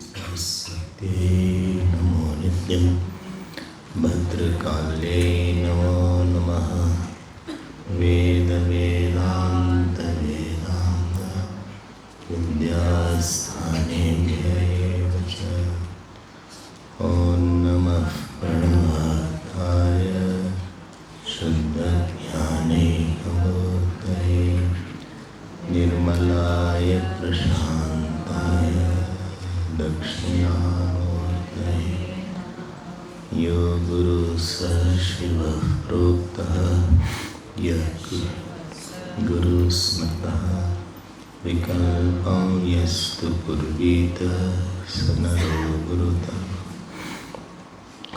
सरस्वती नमो नित्यं भद्रकाले नमो नमः। वेद वेदांत वेदांत विद्यास्थानेभ्यः च। ॐ नमः प्रणवाय शुद्धज्ञानैकमूर्तये निर्मलाय प्रशान्ताय दक्षिणामूर्तये। यो गुरु स शिवः प्रोक्तः यः गुरु स्मृतः विकल्पं यस्तु कुर्वीत स नरो गुरुतः।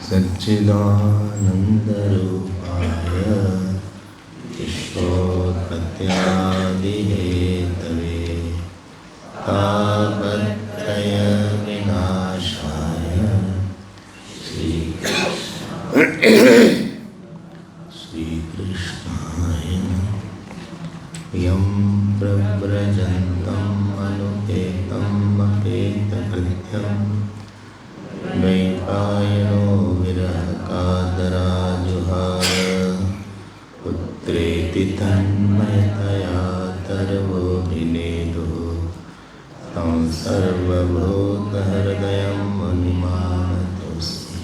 सच्चिदानन्दरूपाय विश्वोत्पत्त्यादिहेतवे तापत्रयविनाशाय श्रीकृष्णाय नमः। यं प्रव्रजन्तम् अनुपेतम् अपेतकृत्यं द्वैपायनो विरहकातराजुहार पुत्रेति तन्मयतया तर्वोऽभिनेदुः तं सर्वभूतहृदयं मुनिमानतोऽस्मि।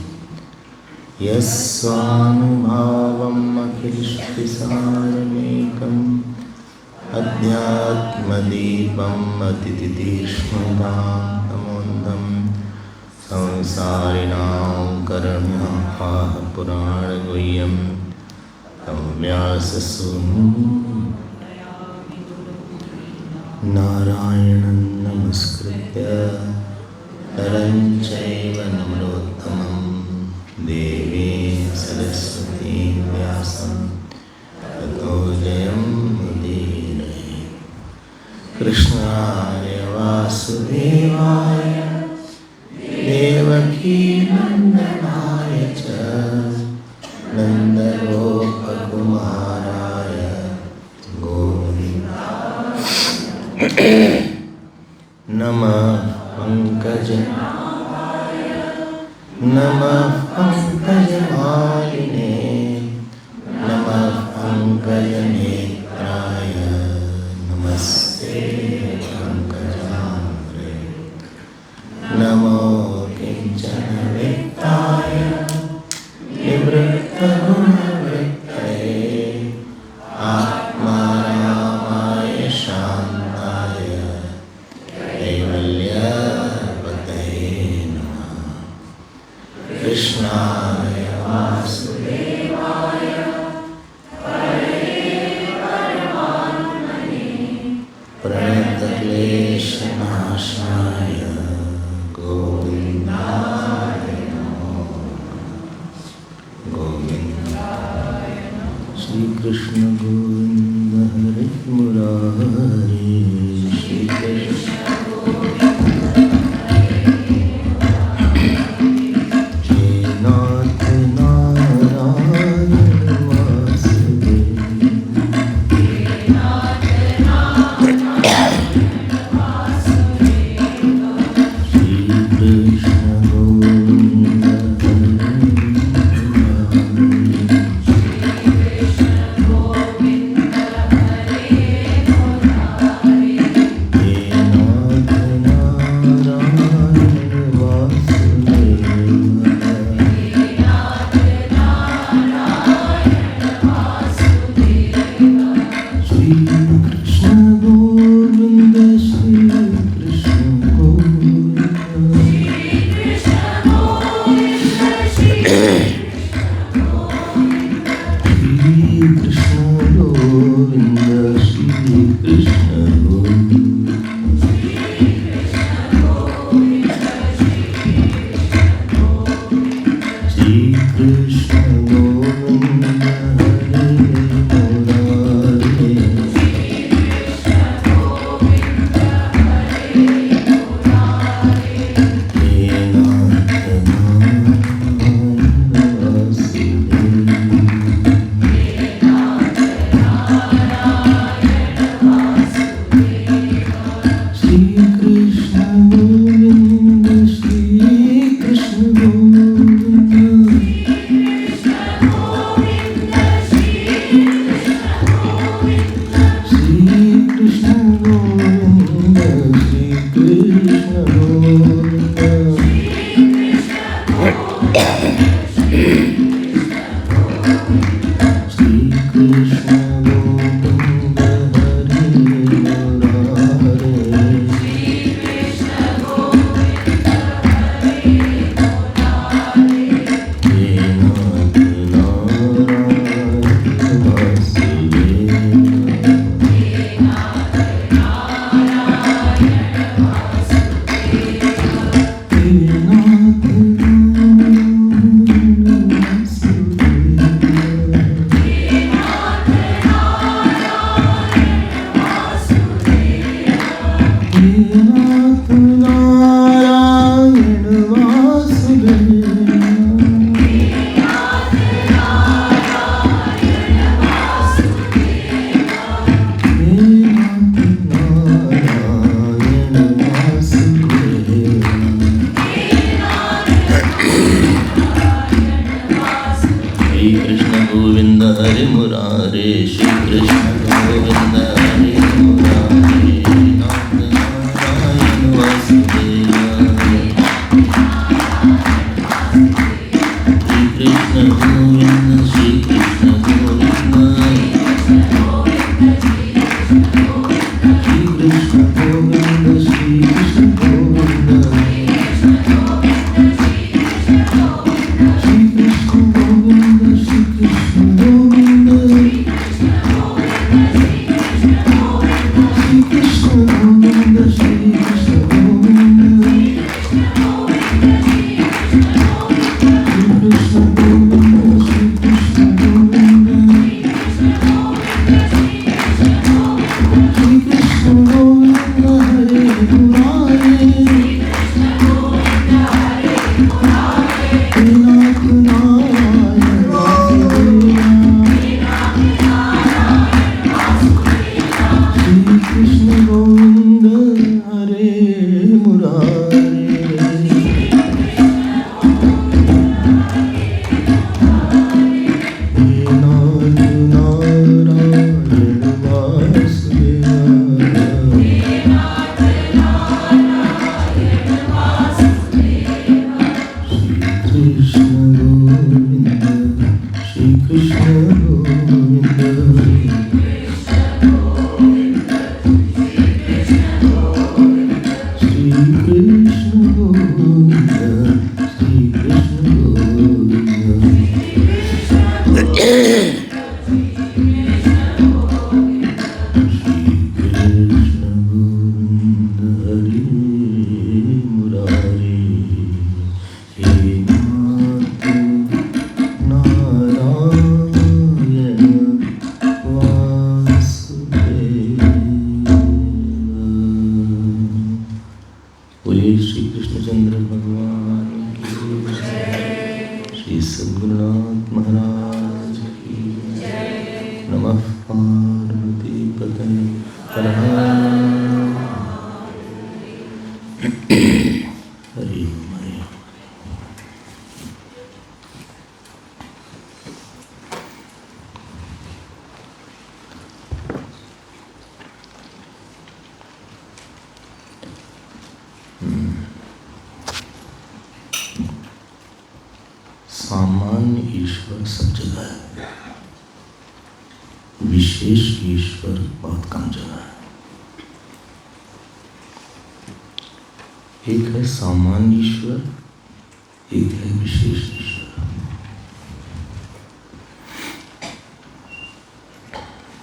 यस्वानुभावम् अखिलसृष्टिसारमेकम् अध्यात्मदीपम् अतितितीक्ष्णतां तमोन्धं संसारिणां कर्म्याः पुराणगुह्यं तं व्याससूनुं नारायणं नमस्कृत्य नरं चैव नरोत्तमं देवीं सरस्वतीं व्यासं ततो जयमुदीरये। कृष्णाय वासुदेवाय देवकी नंदनाय च नन्दगोपकुमाराय गोविन्दाय नमः पंकजमालिने नमः पंकजनेत्राय नमस्ते पंकजाग्रे नमो किंचन वित्ताय निवृत्तगुणवृत्तये आत्मारामाय शान्ताय कैवल्यपतये नमः। कृष्णाय वासुदेवाय प्रणतक्लेशनाशाय गोविन्दाय नमो गोविन्दाय। श्री कृष्ण गोविंद हरे मुरारी श्री कृष्ण हे नाथ नारायण वासुदेव। नाथ नारायण वासुदेव। गोविंद हरे मुरारे, श्री कृष्ण गोविंद हरे मुरारे, नाथ नारायण वासुदेव। श्री कृष्ण गोविंद, श्री कृष्ण गोविंद, श्री कृष्ण गोविंद, श्री कृष्ण गोविंद, सामान्य ईश्वर सब जगह है, विशेष ईश्वर बहुत कम जगह है। एक है सामान्य ईश्वर, एक है विशेष ईश्वर।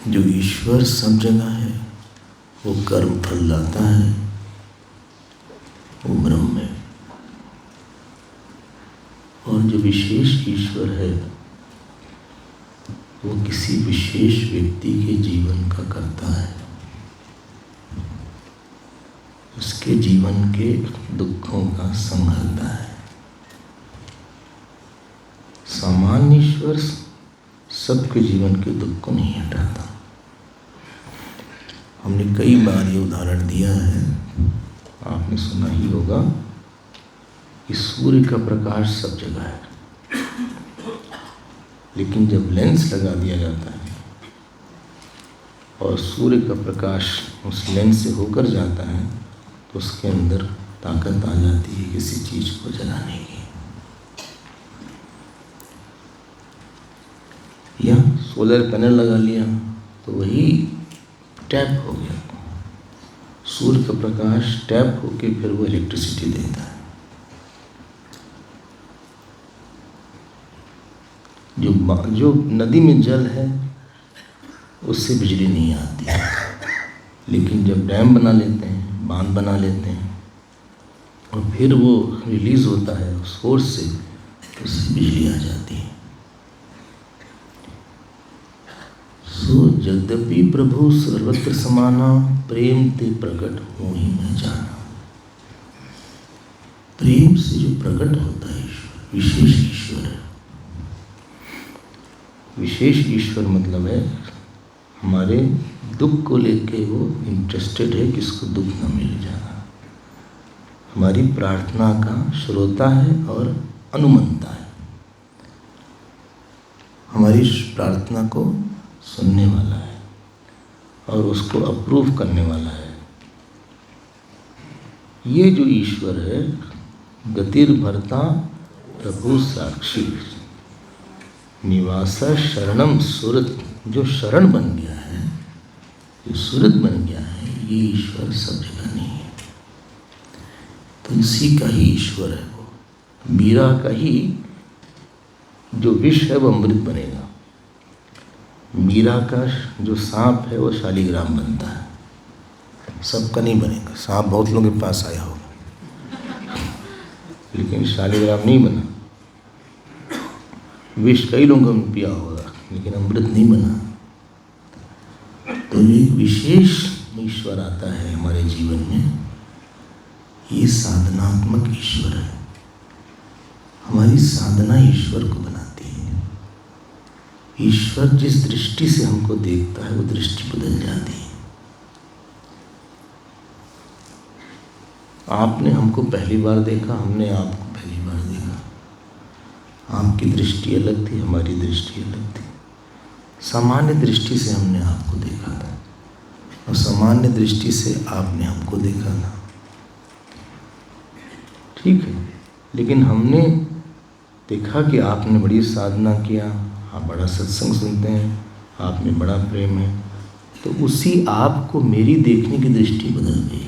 जो ईश्वर सब जगह है वो कर्म फल लाता है, वो ब्रह्म है। और जो विशेष ईश्वर है वो किसी विशेष व्यक्ति के जीवन का करता है, उसके जीवन के दुखों का संभालता है। सामान्य ईश्वर सबके जीवन के दुख को नहीं हटाता। हमने कई बार ये उदाहरण दिया है, आपने सुना ही होगा कि सूर्य का प्रकाश सब जगह है, लेकिन जब लेंस लगा दिया जाता है और सूर्य का प्रकाश उस लेंस से होकर जाता है तो उसके अंदर ताकत आ जाती है किसी चीज़ को जलाने की। या सोलर पैनल लगा लिया तो वही टैप हो गया, सूर्य का प्रकाश टैप होके फिर वो इलेक्ट्रिसिटी देता है। जो नदी में जल है उससे बिजली नहीं आती, लेकिन जब डैम बना लेते हैं, बांध बना लेते हैं और फिर वो रिलीज़ होता है उस सोर्स से, उससे बिजली आ जाती है। सो यद्यपि प्रभु सर्वत्र समाना, प्रेम ते प्रकट हो ही न जाना। प्रेम से जो प्रकट होता है ईश्वर, विशेष ईश्वर है। विशेष ईश्वर मतलब है हमारे दुख को लेके वो इंटरेस्टेड है कि इसको दुख न मिल जाना। हमारी प्रार्थना का श्रोता है और अनुमंता है, हमारी प्रार्थना को सुनने वाला है और उसको अप्रूव करने वाला है। ये जो ईश्वर है, गतिर्भर्ता प्रभु साक्षी, निवास शरणम सुरत, जो शरण बन गया है, जो सुरत बन गया है, ये ईश्वर सब जगह नहीं है। तुलसी का ही ईश्वर है वो, मीरा का ही जो विष है वो अमृत बनेगा, मीरा का जो सांप है वो शालिग्राम बनता है, सबका नहीं बनेगा। सांप बहुत लोगों के पास आया होगा लेकिन शालिग्राम नहीं बना, विष कई लोगों ने पिया होगा लेकिन अमृत नहीं बना। तो एक विशेष ईश्वर आता है हमारे जीवन में, ये साधनात्मक ईश्वर है। हमारी साधना ईश्वर को बनाती है। ईश्वर जिस दृष्टि से हमको देखता है वो दृष्टि बदल जाती है। आपने हमको पहली बार देखा, हमने आपको पहली बार देखा। आपकी दृष्टि अलग थी, हमारी दृष्टि अलग थी। सामान्य दृष्टि से हमने आपको देखा था और सामान्य दृष्टि से आपने हमको देखा था, ठीक है। लेकिन हमने देखा कि आपने बड़ी साधना किया, आप बड़ा सत्संग सुनते हैं, आप में बड़ा प्रेम है, तो उसी आपको मेरी देखने की दृष्टि बदल गई।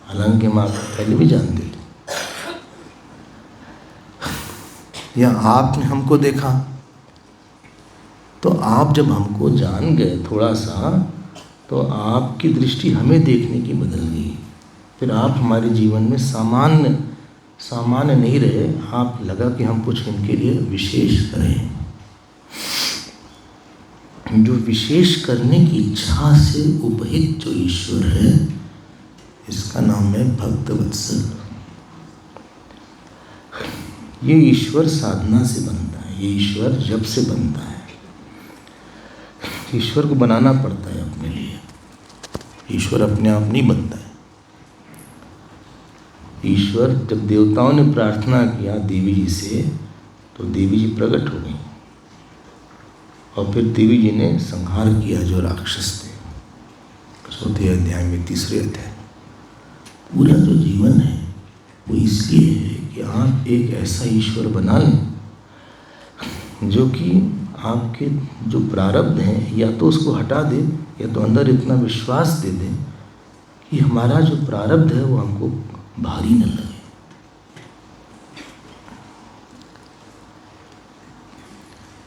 हालांकि हम आपको पहले भी जानते थे, या आपने हमको देखा तो आप जब हमको जान गए थोड़ा सा, तो आपकी दृष्टि हमें देखने की बदल गई। फिर आप हमारे जीवन में सामान्य नहीं रहे, आप लगा कि हम कुछ इनके लिए विशेष करें। जो विशेष करने की इच्छा से उपहित जो ईश्वर है, इसका नाम है भक्त वत्सल। ये ईश्वर साधना से बनता है, ये ईश्वर जब से बनता है। ईश्वर को बनाना पड़ता है अपने लिए, ईश्वर अपने आप नहीं बनता है। ईश्वर, जब देवताओं ने प्रार्थना किया देवी जी से, तो देवी जी प्रकट हो गई और फिर देवी जी ने संहार किया जो राक्षस थे। 4वें अध्याय में 3रे अध्याय। पूरा जो जीवन है वो इसलिए है कि आप एक ऐसा ईश्वर बना लें जो कि आपके जो प्रारब्ध हैं या तो उसको हटा दे, या तो अंदर इतना विश्वास दे दें कि हमारा जो प्रारब्ध है वो हमको भारी न लगे।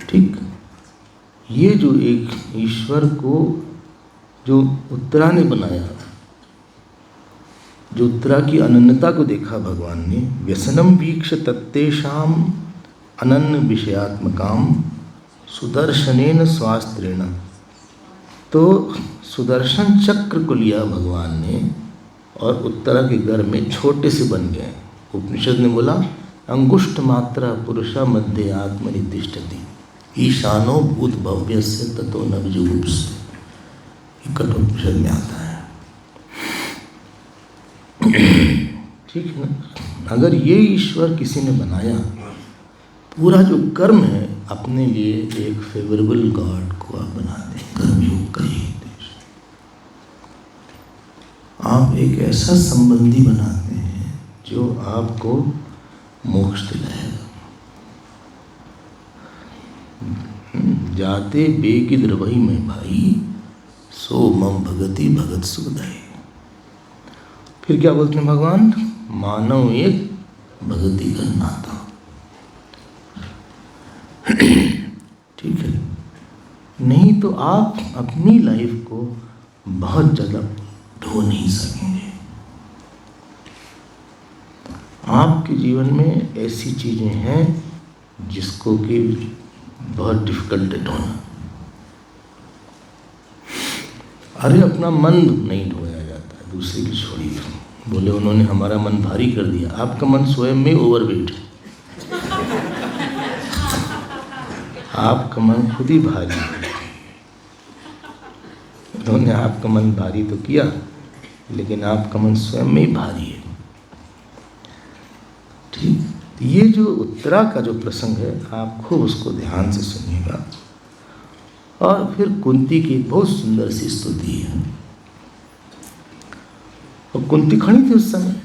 ठीक, ये जो एक ईश्वर को जो उत्तरा ने बनाया, जो उत्तरा की अनन्यता को देखा भगवान ने, व्यसनम वीक्ष तत्तेषाम अनन्य विषयात्मकाम सुदर्शनेन स्वास्त्रेण। तो सुदर्शन चक्र को लिया भगवान ने और उत्तरा के घर में छोटे से बन गए। उपनिषद ने बोला अंगुष्ठ मात्रा पुरुषा मध्य आत्मनि तिष्ठति ईशानो भूत भव्य से ततो नवजुगुप्स। कठोपनिषद में आता है। ठीक है ना। अगर ये ईश्वर किसी ने बनाया, पूरा जो कर्म है अपने लिए एक फेवरेबल गॉड को आप बना दें, कर्मयोग का ही देश। आप एक ऐसा संबंधी बनाते हैं जो आपको मोक्ष दिलाएगा। जाते बेगी द्रवही में भाई, सो मम भगति भगत सुखदाई। फिर क्या बोलते हैं भगवान? मानव एक भगति का नाता। ठीक है, नहीं तो आप अपनी लाइफ को बहुत ज़्यादा ढो नहीं सकेंगे। आपके जीवन में ऐसी चीज़ें हैं जिसको कि बहुत डिफिकल्ट है ढोना। अरे अपना मन नहीं ढोया जाता है, दूसरे की छोड़िए। बोले उन्होंने हमारा मन भारी कर दिया। आपका मन स्वयं में ओवरवेट है, आपका मन खुद ही भारी है। उन्होंने आपका मन भारी तो किया, लेकिन आपका मन स्वयं में ही भारी है। ठीक, ये जो उत्तरा का जो प्रसंग है, आप खूब उसको ध्यान से सुनिएगा। और फिर कुंती की बहुत सुंदर सी स्तुति है। और कुंती खड़ी थी उस समय,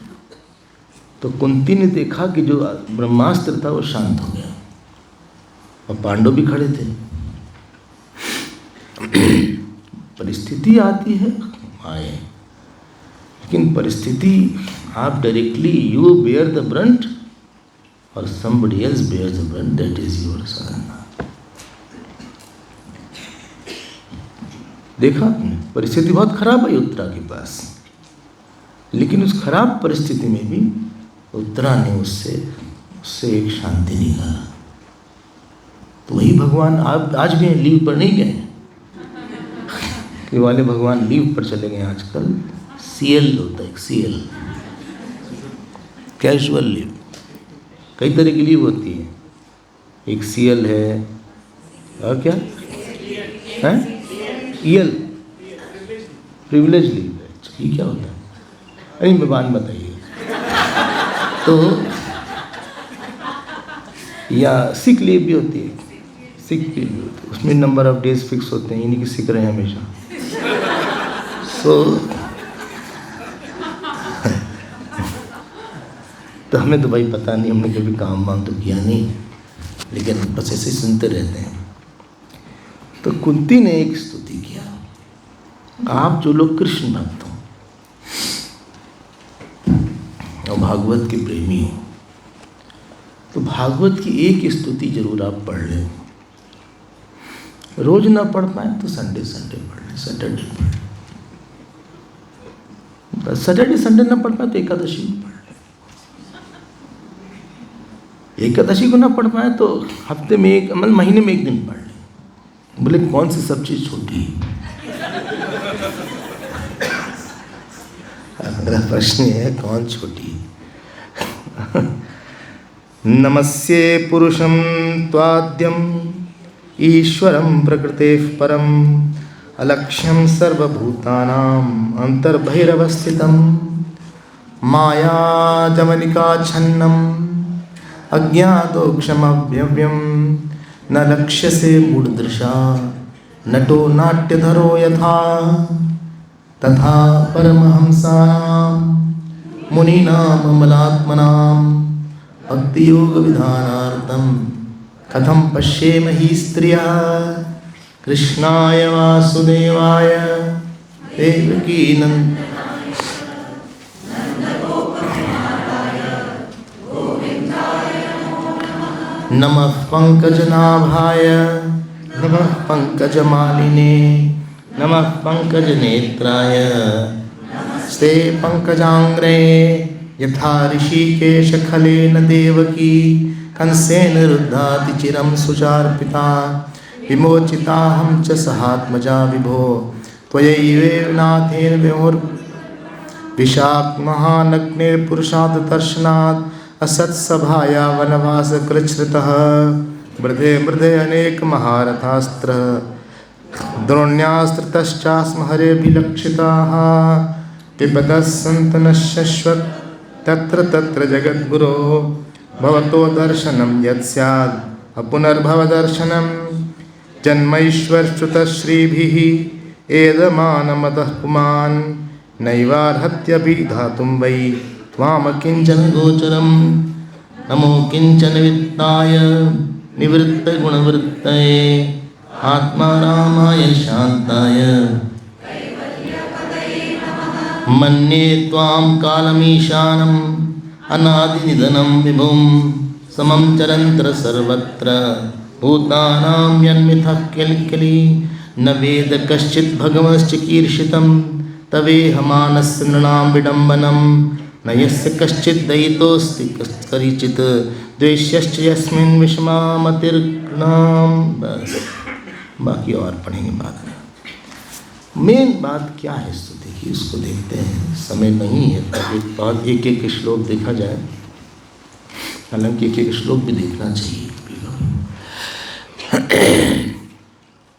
तो कुंती ने देखा कि जो ब्रह्मास्त्र था वो शांत हो गया, और पांडव भी खड़े थे। परिस्थिति आती है आए, लेकिन परिस्थिति आप directly you bear the brunt और somebody else bears the brunt, that is your sadhana। देखा आपने, परिस्थिति बहुत खराब है उत्तरा के पास, लेकिन उस खराब परिस्थिति में भी उत्तरा ने उससे एक शांति निकाला। तो वही भगवान आप आज भी लीव पर नहीं गए कि वाले भगवान लीव पर चले गए आजकल। CL होता है, CL कैजुअल लीव, कई तरह की लीव होती है। एक CL है, और क्या है, EL प्रिविलेज लीव है। ये क्या होता है? अरे मैं बात बताइए। तो या सिक लीव भी होती है, सिक लीव भी होती है, उसमें नंबर ऑफ डेज फिक्स होते हैं, यानी कि सिक रहे हमेशा। तो हमें तो भाई पता नहीं, हमने कभी काम वाम तो किया नहीं, लेकिन बस ऐसे ही सुनते रहते हैं। तो कुंती ने एक स्तुति किया, आप जो लोग कृष्ण भक्त हो और भागवत के प्रेमी हो, तो भागवत की एक स्तुति जरूर आप पढ़ लें। रोज ना पढ़ पाए तो संडे पढ़ लें, सैटरडे पढ़ लें। सैटरडे संडे ना पढ़ पाए तो एकादशी में पढ़ लें। एकादशी को ना पढ़ पाए तो हफ्ते में एक, मतलब महीने में एक दिन पढ़ लें। बोले कौन सी सब चीज़ छोटी है? मेरा प्रश्न है, कौन छोटी है? नमस्ये पुरुषं त्वाद्यम ईश्वरं प्रकृतेः परम अलक्ष्यं सर्वभूतानां अंतर्बहिरवस्थितं मायाजवनिकाच्छन्नं अज्ञातोक्षमव्यव्यं न लक्ष्यसे मूढदृशा नटो नाट्यधरो यथा तथा परमहंसानां मुनीनां अमलात्मनां भक्तियोगविधानार्थं कथं पश्येमहि स्त्रियः कृष्णाय वासुदेवाय देवकी नंद नमः पंकजनाभाय नमः पंकजमालिने नमः पंकजनेत्राय स्ते पंकजांग्रे यथा ऋषिकेशखलेन देवकी कंसेन रुद्धाति चिरं सुचार्पिता विमोचिताहं च सहात्मजा विभो त्वयैव नाथेन विशाखमहानग्निर्पुरुषादर्शनात् असत्सभाया वनवासकृच्छ्रितः मृधे मृधे अनेक महारथास्त्र द्रोण्यास्त्रतश्चास्म हरेभिलक्षिताः पिबतः सन्तनः शश्वत् तत्र तत्र जगद्गुरो भवतो दर्शनं यत् स्यात् अपुनर्भवदर्शनं जन्मैश्वर्च्युतश्रीभिः एदमानमतः पुमान् नैवार्हत्यभिधातुं वै त्वामकिञ्चन गोचरं नमो किञ्चन वित्ताय निवृत्तगुणवृत्तये आत्मारामाय शान्ताय मन्ये त्वां कालमीशानम् अनादिनिधनं विभुं समं चरन्त्र सर्वत्र भूतानां यन्मिथः किल्किली न वेद कश्चित् भगवश्चिकीर्षितं तवेहमानस्य नृणां विडम्बनं न यस्य कश्चित् दयितोऽस्ति करिचित् द्वेष्यश्च यस्मिन् विषमामतिर्घृणां। बस बाकी और पढ़ेंगे बाद में। मेन बात क्या है स्तुति की, उसको देखते हैं। समय नहीं है तो एक एक श्लोक देखा जाए, हालांकि एक एक श्लोक भी देखना चाहिए।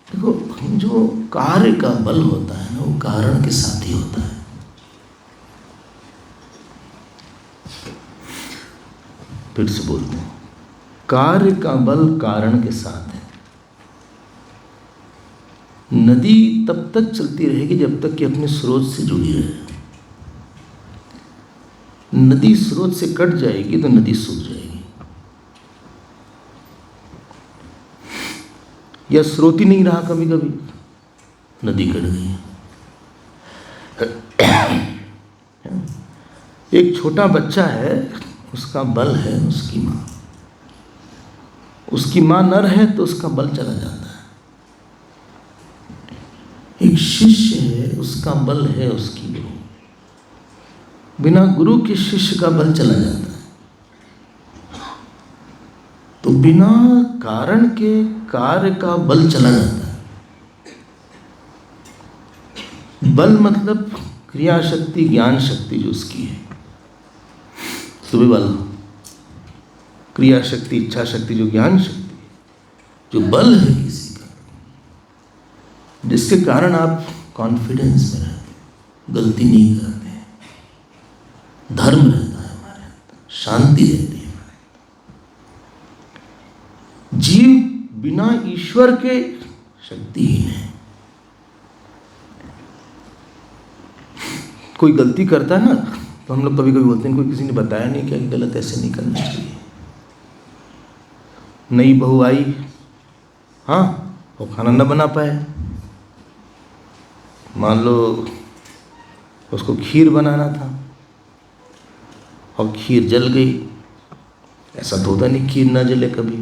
देखो, जो कार्य का बल होता है ना, वो कारण के साथ ही होता है। फिर से बोलते हैं, कार्य का बल कारण के साथ है। नदी तब तक चलती रहेगी जब तक कि अपने स्रोत से जुड़ी रहे। नदी स्रोत से कट जाएगी तो नदी सूख जाएगी, या स्रोत ही नहीं रहा, कभी कभी नदी कट गई। एक छोटा बच्चा है, उसका बल है उसकी माँ। उसकी माँ न रहे तो उसका बल चला जाता है। एक शिष्य है, उसका बल है उसकी गुरु। बिना गुरु के शिष्य का बल चला जाता है। तो बिना कारण के कार्य का बल चला जाता है। बल मतलब क्रिया शक्ति, ज्ञान शक्ति जो उसकी है, सुबह बल, क्रिया शक्ति, इच्छा शक्ति, जो ज्ञान शक्ति, जो बल है किसी का, जिसके कारण आप कॉन्फिडेंस में रहते, गलती नहीं करते, धर्म रहता है हमारे अंदर, शांति रहती है। जीव बिना ईश्वर के शक्तिहीन है। कोई गलती करता है ना, तो हम लोग कभी कभी बोलते हैं कोई किसी ने बताया नहीं क्या कि गलत ऐसे नहीं करना चाहिए। नई बहू आई, हाँ, वो खाना न बना पाए, मान लो उसको खीर बनाना था और खीर जल गई। ऐसा तो होता नहीं खीर ना जले कभी,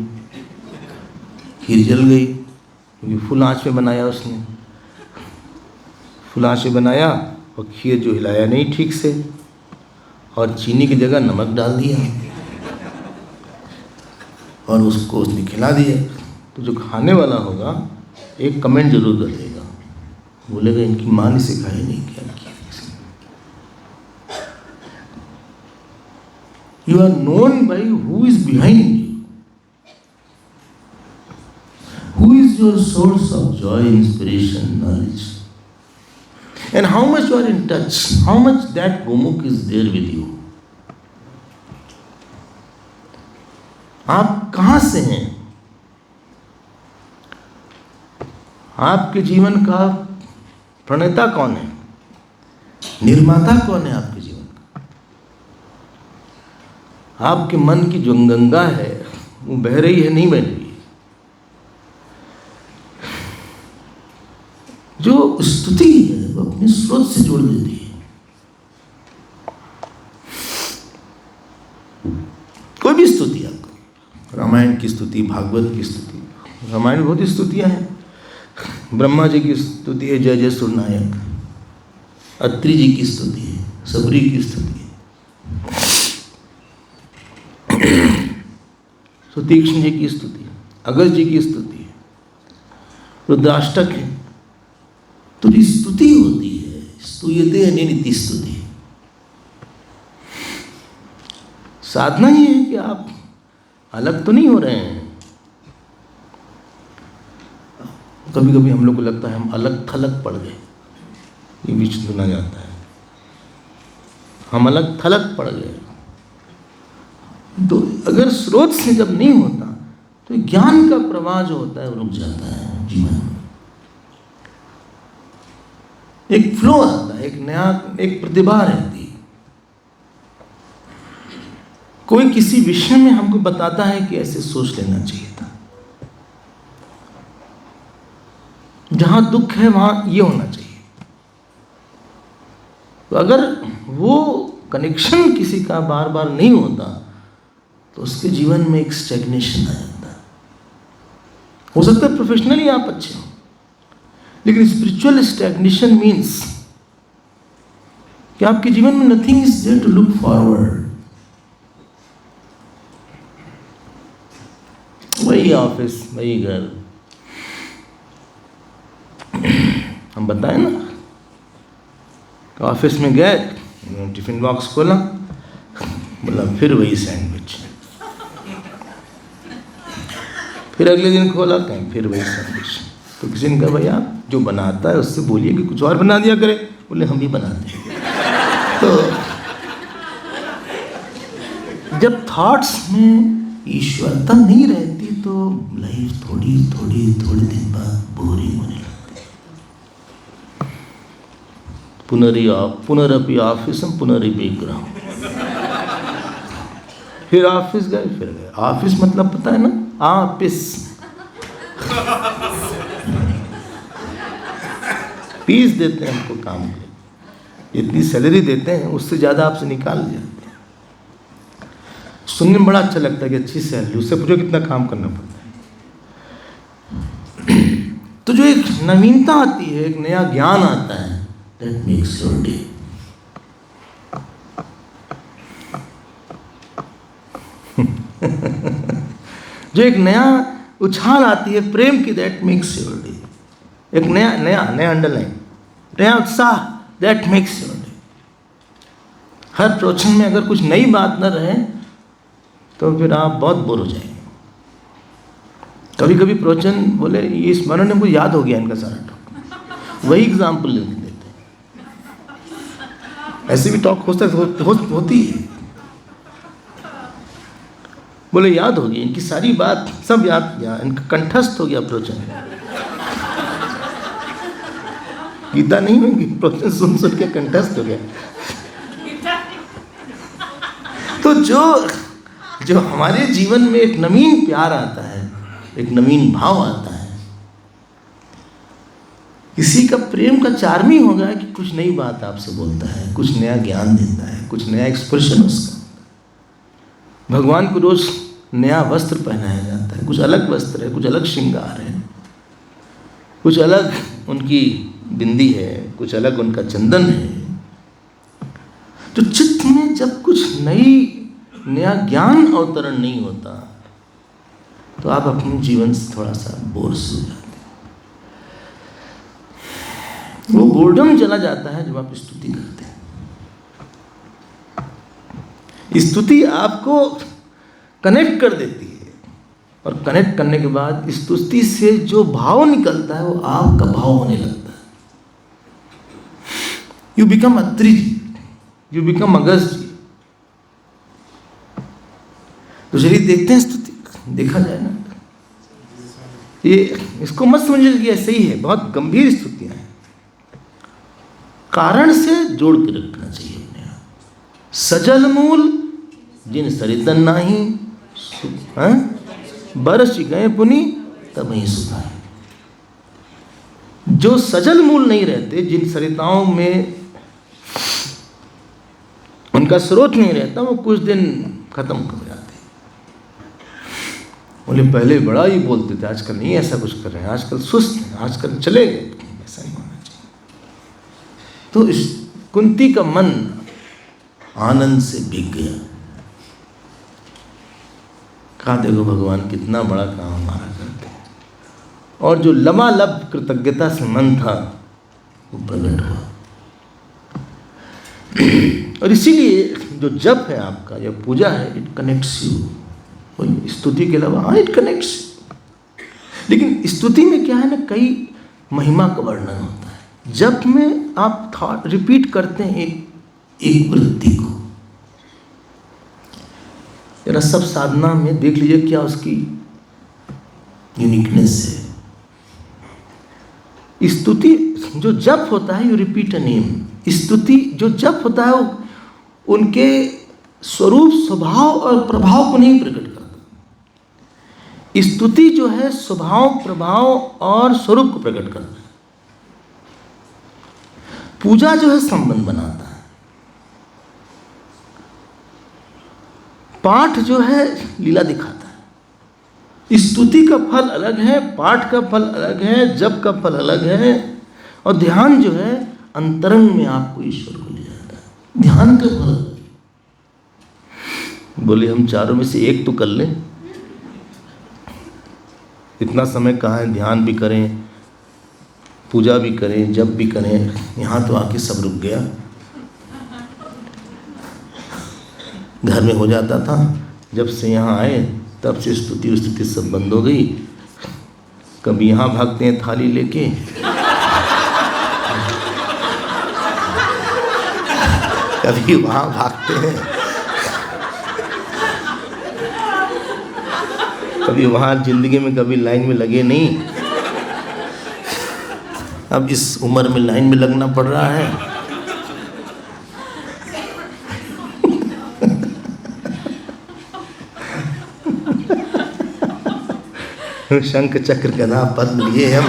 खीर जल गई क्योंकि फुल आँच में बनाया उसने। फुल आँच में बनाया और खीर जो हिलाया नहीं ठीक से, और चीनी की जगह नमक डाल दिया और उसको उसने खिला दिया। तो जो खाने वाला होगा एक कमेंट जरूर कर देगा, बोलेगा इनकी माँ ने सिखाया नहीं क्या किया। You are known by who is behind you, who is your source of joy, inspiration, knowledge, and how much you are in touch, how much that Gomukh is there with you. आप कहाँ से हैं? आपके जीवन का प्रणेता कौन है? निर्माता कौन है आपके जीवन का? आपके मन की जो गंगा है वो बह रही है, नहीं बह रही है? जो स्तुति है वो अपने स्रोत से जोड़ देती है। कोई भी स्तुति, आपको रामायण की स्तुति, भागवत की स्तुति, रामायण में बहुत ही स्तुतियां हैं। ब्रह्मा जी की स्तुति है, जय जय सुरनायक। अत्रि जी की स्तुति है, सबरी की स्तुति है, सुतीक्ष्ण जी की स्तुति है, अगस्त जी की स्तुति है, रुद्राष्टक है। तो ये स्तुति होती है, स्तुयते अनिति स्तुति। साधना ये है कि आप अलग तो नहीं हो रहे हैं। कभी कभी हम लोग को लगता है हम अलग थलग पड़ गए, ये बीच सुना जाता है, हम अलग थलग पड़ गए। तो अगर स्रोत से जब नहीं होता तो ज्ञान का प्रवाह जो होता है वो रुक जाता है जीवन में। एक फ्लो आता है, एक नया, एक प्रतिभा रहती है। कोई किसी विषय में हमको बताता है कि ऐसे सोच लेना चाहिए था, जहां दुख है वहां ये होना चाहिए। तो अगर वो कनेक्शन किसी का बार बार नहीं होता तो उसके जीवन में एक स्टैग्नेशन आ जाता है। हो सकता है प्रोफेशनली आप अच्छे हो, लेकिन स्पिरिचुअल स्टैग्नेशन मीन्स कि आपके जीवन में nothing is there to look forward. वही ऑफिस, वही घर। हम बताएं ना, ऑफिस में गए, टिफिन बॉक्स खोला, बोला फिर वही सैंडविच। फिर अगले दिन खोला, कहीं फिर वही सैंडविच। तो किसी ने कहा भैया जो बनाता है उससे बोलिए कि कुछ और बना दिया करे। बोले हम भी बनाते हैं। तो जब थॉट्स में ईश्वरता नहीं रहती तो लाइफ थोड़ी दिन बाद बोरिंग होने लगती है। पुनरपि ऑफिसम पुनरपि गृहम। फिर ऑफिस गए, ऑफिस मतलब पता है ना, ऑफिस, फीस देते हैं हमको काम के, इतनी सैलरी देते हैं, उससे ज़्यादा आपसे निकाल जाते हैं। सुनने में बड़ा अच्छा लगता है कि अच्छी सैलरी, उससे पूछो कितना काम करना पड़ता है। तो जो एक नवीनता आती है, एक नया ज्ञान आता है, that makes your day। जो एक नया उछाल आती है प्रेम की, that makes your day। एक नया अंडरलाइन, नया उत्साह, that makes your day। हर प्रवचन में अगर कुछ नई बात न रहे तो फिर आप बहुत बोर हो जाएंगे। कभी कभी प्रवचन बोले ये स्मरण में मुझे याद हो गया इनका सारा टॉक, वही एग्जाम्पल ले देते हैं। ऐसे भी टॉक होती है। बोले याद हो गई इनकी सारी बात, सब याद, इनका कंठस्थ हो गया प्रवचन। गीता नहीं होगी, प्रवचन सुन के कंठस्थ हो गया। तो जो हमारे जीवन में एक नवीन प्यार आता है, एक नवीन भाव आता है, किसी का प्रेम का चार्मी होगा कि कुछ नई बात आपसे बोलता है, कुछ नया ज्ञान देता है, कुछ नया एक्सप्रेशन उसका। भगवान को रोज नया वस्त्र पहनाया जाता है, कुछ अलग वस्त्र है, कुछ अलग श्रृंगार है, कुछ अलग उनकी बिंदी है, कुछ अलग उनका चंदन है। तो चित्त में जब कुछ नया ज्ञान अवतरण नहीं होता तो आप अपने जीवन से थोड़ा सा बोर से हो जाते हैं। वो बोर्डम चला जाता है जब आप स्तुति करते हैं। स्तुति आपको कनेक्ट कर देती है, और कनेक्ट करने के बाद स्तुति से जो भाव निकलता है वो आपका भाव होने लगता है। You become Atri ji, you become Agast ji. तो चलिए देखते हैं स्तुति, देखा जाए ना, ये इसको मत समझिए कि ऐसे ही है, बहुत गंभीर स्तुतियां हैं। कारण से जोड़ के रखना चाहिए अपने आप। सजल मूल जिन सरितन नाही, बरस गए पुनि तब ही सुधाए। जो सजल मूल नहीं रहते, जिन सरिताओं में उनका स्रोत नहीं रहता, वो कुछ दिन खत्म हो जाते। बोले पहले बड़ा ही बोलते थे, आजकल नहीं ऐसा कुछ कर रहे हैं, आजकल सुस्त हैं, आजकल चले गए। ऐसा नहीं होना चाहिए। तो इस कुंती का मन आनंद से भीग गया। कहा देखो भगवान कितना बड़ा काम हमारा करते हैं, और जो लबालब कृतज्ञता से मन था वो प्रकट हुआ। और इसीलिए जो जप है आपका, या पूजा है, इट कनेक्ट्स यू। स्तुति के अलावा हाँ इट कनेक्ट्स, लेकिन स्तुति में क्या है ना, कई महिमा का वर्णन होता है। जप में आप थॉट रिपीट करते हैं एक वृत्ति को। जरा सब साधना में देख लीजिए क्या उसकी यूनिकनेस है। स्तुति जो जप होता है, यू रिपीट अ नेम। स्तुति जो जप होता है वो उनके स्वरूप, स्वभाव और प्रभाव को नहीं प्रकट करता। स्तुति जो है स्वभाव, प्रभाव और स्वरूप को प्रकट करता है। पूजा जो है संबंध बनाता है। पाठ जो है लीला दिखाता है। स्तुति का फल अलग है, पाठ का फल अलग है, जप का फल अलग है, और ध्यान जो है अंतरंग में आपको ईश्वर को ले जाता है। ध्यान का फल, बोले हम चारों में से एक तो कर लें। इतना समय कहाँ है, ध्यान भी करें, पूजा भी करें, जप भी करें, यहाँ तो आके सब रुक गया। घर में हो जाता था, जब से यहाँ आए तब से स्तुति सब बंद हो गई। कभी यहाँ भागते हैं थाली लेके, कभी वहाँ भागते हैं, कभी वहाँ जिंदगी में कभी लाइन में लगे नहीं, अब इस उम्र में लाइन में लगना पड़ रहा है। शंख चक्र गदा पद्म लिए हम।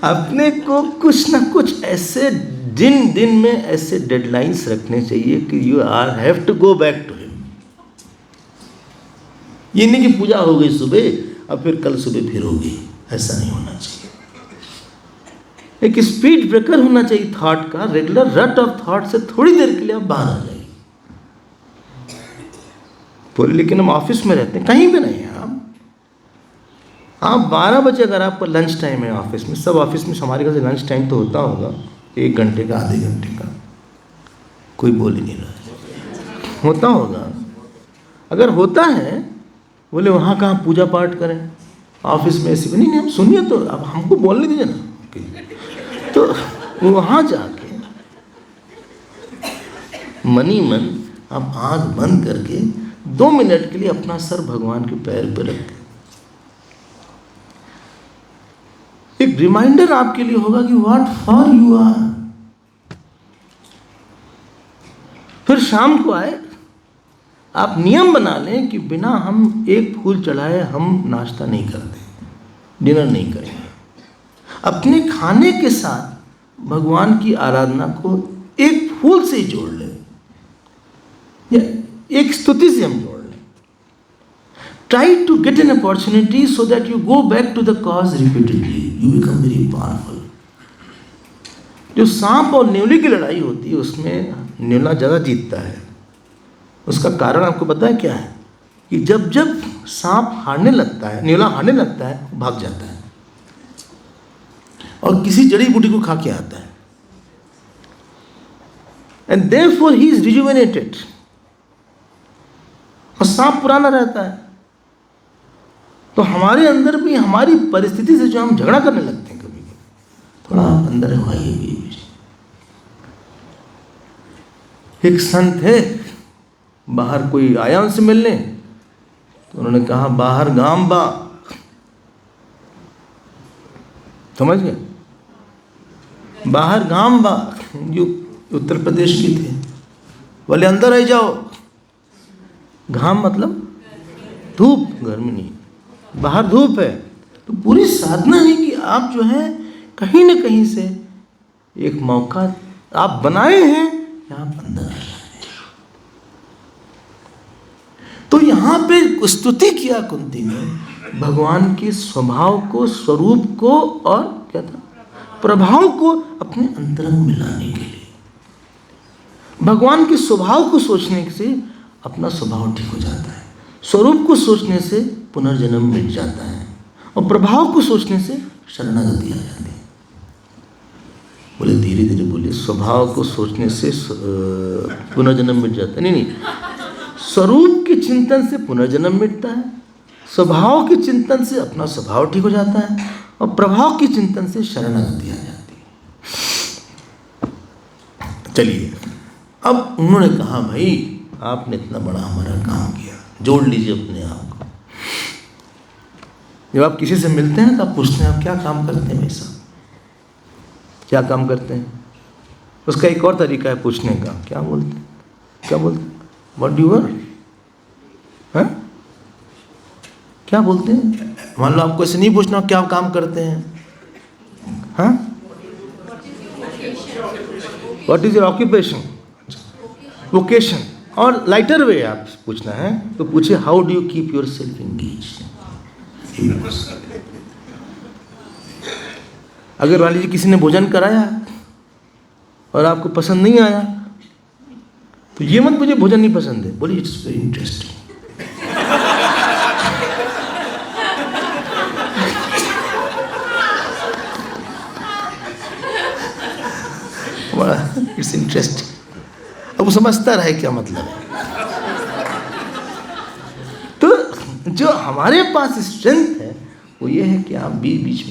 अपने को कुछ ना कुछ ऐसे दिन में ऐसे डेडलाइंस रखने चाहिए कि you are have to go back to him. ये नहीं कि पूजा हो गई सुबह अब फिर कल सुबह फिर होगी, ऐसा नहीं होना चाहिए। एक स्पीड ब्रेकर होना चाहिए थॉट का, रेगुलर रट ऑफ थॉट से थोड़ी देर के लिए आप बाहर आ जाइए। बोले लेकिन हम ऑफिस में रहते हैं, कहीं भी नहीं है आप 12 बजे अगर आपका लंच टाइम है ऑफिस में, सब ऑफिस में हमारे घर से लंच टाइम तो होता होगा 1 घंटे का, आधे घंटे का, कोई बोल ही नहीं रहा, होता होगा। अगर होता है बोले वहाँ कहाँ पूजा पाठ करें, ऑफिस में ऐसे नहीं, हम सुनिए तो अब हमको बोलने दीजिए ना। तो वहाँ जाके मनी मन आप आँख बंद करके 2 मिनट के लिए अपना सर भगवान के पैर पर रख, एक रिमाइंडर आपके लिए होगा कि व्हाट फॉर यू आर। फिर शाम को आए, आप नियम बना लें कि बिना हम एक फूल चढ़ाए हम नाश्ता नहीं करते, डिनर नहीं करेंगे। अपने खाने के साथ भगवान की आराधना को एक फूल से ही जोड़ लें या एक स्तुति से हम जोड़ लें। Try to get an opportunity so that you go back to the cause repeatedly, you become very powerful. जो सांप और न्योली की लड़ाई होती है उसमें न्योला ज़्यादा जीतता है। उसका कारण आपको पता है क्या है? कि जब जब सांप हारने लगता है, न्योला हारने लगता है, वो भाग जाता है और किसी जड़ी बूटी को खा के आता है। And therefore he is rejuvenated. और सांप पुराना रहता है। तो हमारे अंदर भी हमारी परिस्थिति से जो हम झगड़ा करने लगते हैं कभी कभी, थोड़ा अंदर हवाइए भी। एक संत है, बाहर कोई आया उनसे मिलने, तो उन्होंने कहा बाहर गांव बा, समझ गए, बाहर गांव बा, जो उत्तर प्रदेश की थे, बोले अंदर आ जाओ। घाम मतलब धूप, गर्मी नहीं, बाहर धूप है। तो पूरी साधना है कि आप जो है कहीं ना कहीं से एक मौका आप बनाए हैं, आप अंदर आ जाए। तो यहाँ पे स्तुति किया कुंती ने भगवान के स्वभाव को, स्वरूप को और क्या था, प्रभाव को अपने अंतरंग में लाने के लिए। भगवान के स्वभाव को सोचने से अपना स्वभाव ठीक हो जाता है, स्वरूप को सोचने से पुनर्जन्म मिट जाता है, और प्रभाव को सोचने से शरणागति आ जाती है। बोले धीरे धीरे बोलिए, स्वभाव को सोचने से पुनर्जन्म मिट जाता है। नहीं, स्वरूप के चिंतन से पुनर्जन्म मिटता है, स्वभाव के चिंतन से अपना स्वभाव ठीक हो जाता है, और प्रभाव के चिंतन से शरणागति आ जाती है। चलिए, अब उन्होंने कहा भाई आपने इतना बड़ा हमारा काम किया, जोड़ लीजिए अपने आप को। जब आप किसी से मिलते हैं तो आप पूछते हैं आप क्या काम करते हैं भाई साहब, क्या काम करते हैं। उसका एक और तरीका है पूछने का, क्या बोलते हैं, क्या बोलते हैं, व्हाट डू यू वर्क, हैं, क्या बोलते हैं। मान लो आपको ऐसे नहीं पूछना क्या काम करते हैं, हाँ, what is your occupation, vocation. और लाइटर वे आप पूछना है तो पूछे how do you keep yourself engaged. अगर मान लीजिए किसी ने भोजन कराया और आपको पसंद नहीं आया तो ये मत मुझे भोजन नहीं पसंद है, बोलिए it's very interesting. It's interesting. अब वो समझता रहे क्या मतलब है। तो जो हमारे पास स्ट्रेंथ है वो ये है कि आप बीच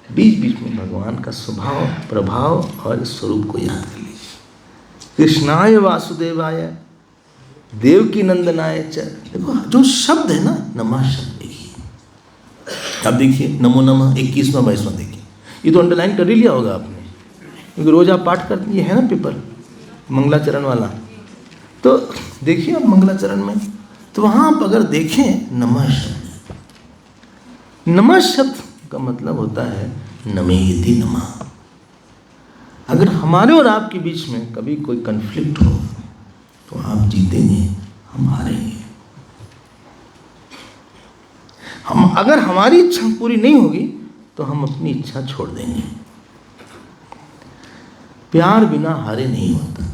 बीच में भगवान का स्वभाव, प्रभाव और स्वरूप को याद कर लीजिए। कृष्णाय वासुदेवाय देवकी नंदनाय च। देखो जो शब्द है ना, नमः शब्द, देखिए अब देखिए नमो नमः 21वां 22वां देखिए, ये तो अंडरलाइन कर ही लिया होगा आपने, क्योंकि रोज आप पाठ करते, ये है ना पेपर मंगलाचरण वाला। तो देखिए अब मंगलाचरण में, तो वहाँ आप अगर देखें नमः शब्द, नमः शब्द का मतलब होता है नमेति नमः। अगर हमारे और आपके बीच में कभी कोई कन्फ्लिक्ट हो तो आप जीतेंगे, हम हारेंगे। हम अगर हमारी इच्छा पूरी नहीं होगी तो हम अपनी इच्छा छोड़ देंगे। प्यार बिना हारे नहीं होता,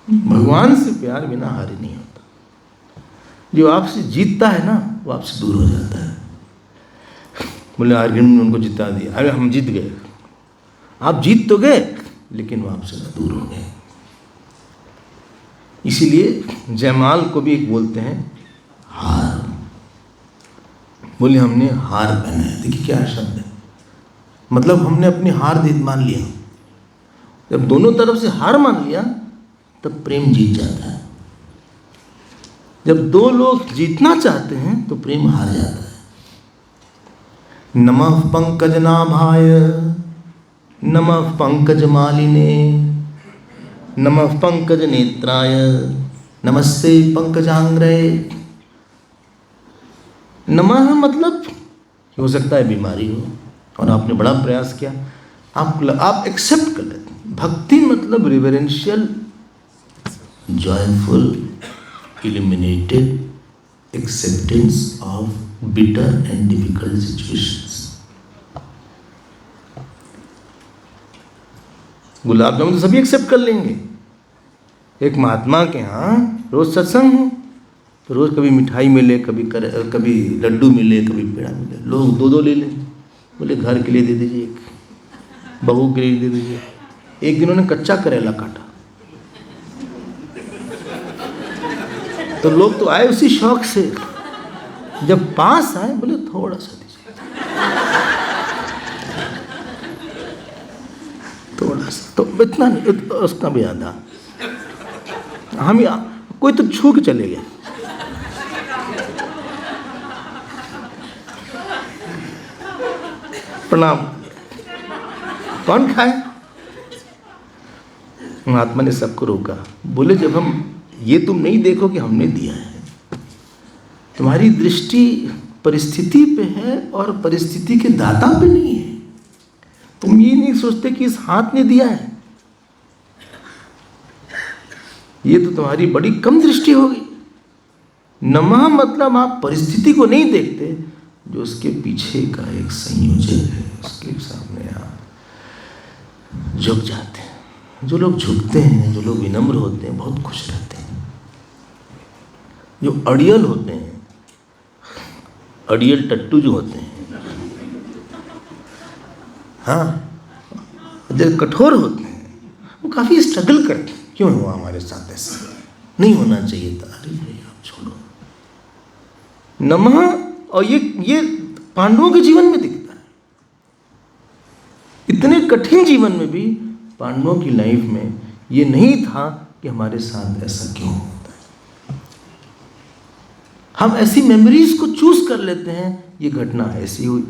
भगवान से प्यार बिना हारे नहीं होता। जो आपसे जीतता है ना वो आपसे दूर हो जाता है। बोले आर्ग्यूमेंट में उनको जिता दिया, अरे हम जीत गए, आप जीत तो गए लेकिन वो आपसे दूर हो गए। इसीलिए जयमाल को भी एक बोलते हैं हार। बोले हमने हार पहना है, देखिए क्या शब्द है, मतलब हमने अपनी हार मान लिया। जब दोनों तरफ से हार मान लिया तब प्रेम जीत जाता है। जब दो लोग जीतना चाहते हैं तो प्रेम हार जाता है। नमः पंकजनाभाय नमः पंकजमालिने नमः पंकज नेत्राय नमस्ते पंकजांग्रय। नमः मतलब हो सकता है बीमारी हो और आपने बड़ा प्रयास किया, आप एक्सेप्ट कर लेते हैं। भक्ति मतलब reverential, joyful, illuminated acceptance of bitter and difficult situations. Gulab jamun तो सभी एक्सेप्ट कर लेंगे। एक महात्मा के यहाँ रोज सत्संग हो तो रोज कभी मिठाई मिले, कभी लड्डू मिले, कभी पेड़ा मिले, लोग दो ले लें। बोले घर के लिए दे दीजिए, एक बहू के लिए दे दीजिए। एक दिन उन्होंने कच्चा करेला काटा तो लोग तो आए उसी शौक से, जब पास आए बोले थोड़ा सा दीजिए, थोड़ा सा, तो इतना नहीं, उसका भी आधा। हम कोई तो छू के चले गए। प्रणाम, कौन खाए? महात्मा ने सबको रोका, बोले जब हम ये तुम नहीं देखो कि हमने दिया है, तुम्हारी दृष्टि परिस्थिति पे है और परिस्थिति के दाता पे नहीं है। तुम ये नहीं सोचते कि इस हाथ ने दिया है, ये तो तुम्हारी बड़ी कम दृष्टि होगी। नमः मतलब आप परिस्थिति को नहीं देखते, जो उसके पीछे का एक संयोजन है उसके सामने आप झुक जाते हैं। जो लोग झुकते हैं, जो लोग विनम्र होते हैं, बहुत खुश रहते हैं। जो अड़ियल होते हैं, अड़ियल टट्टू जो होते हैं, हाँ, जो कठोर होते हैं, वो काफ़ी स्ट्रगल करते हैं। क्यों हुआ हमारे साथ ऐसा? नहीं होना चाहिए था। अरे भाई आप छोड़ो। नमः, और ये पांडवों के जीवन में दिखता है। इतने कठिन जीवन में भी पांडवों की लाइफ में ये नहीं था कि हमारे साथ ऐसा क्यों होता है। हम ऐसी मेमोरीज को चूज कर लेते हैं, ये घटना ऐसी हुई,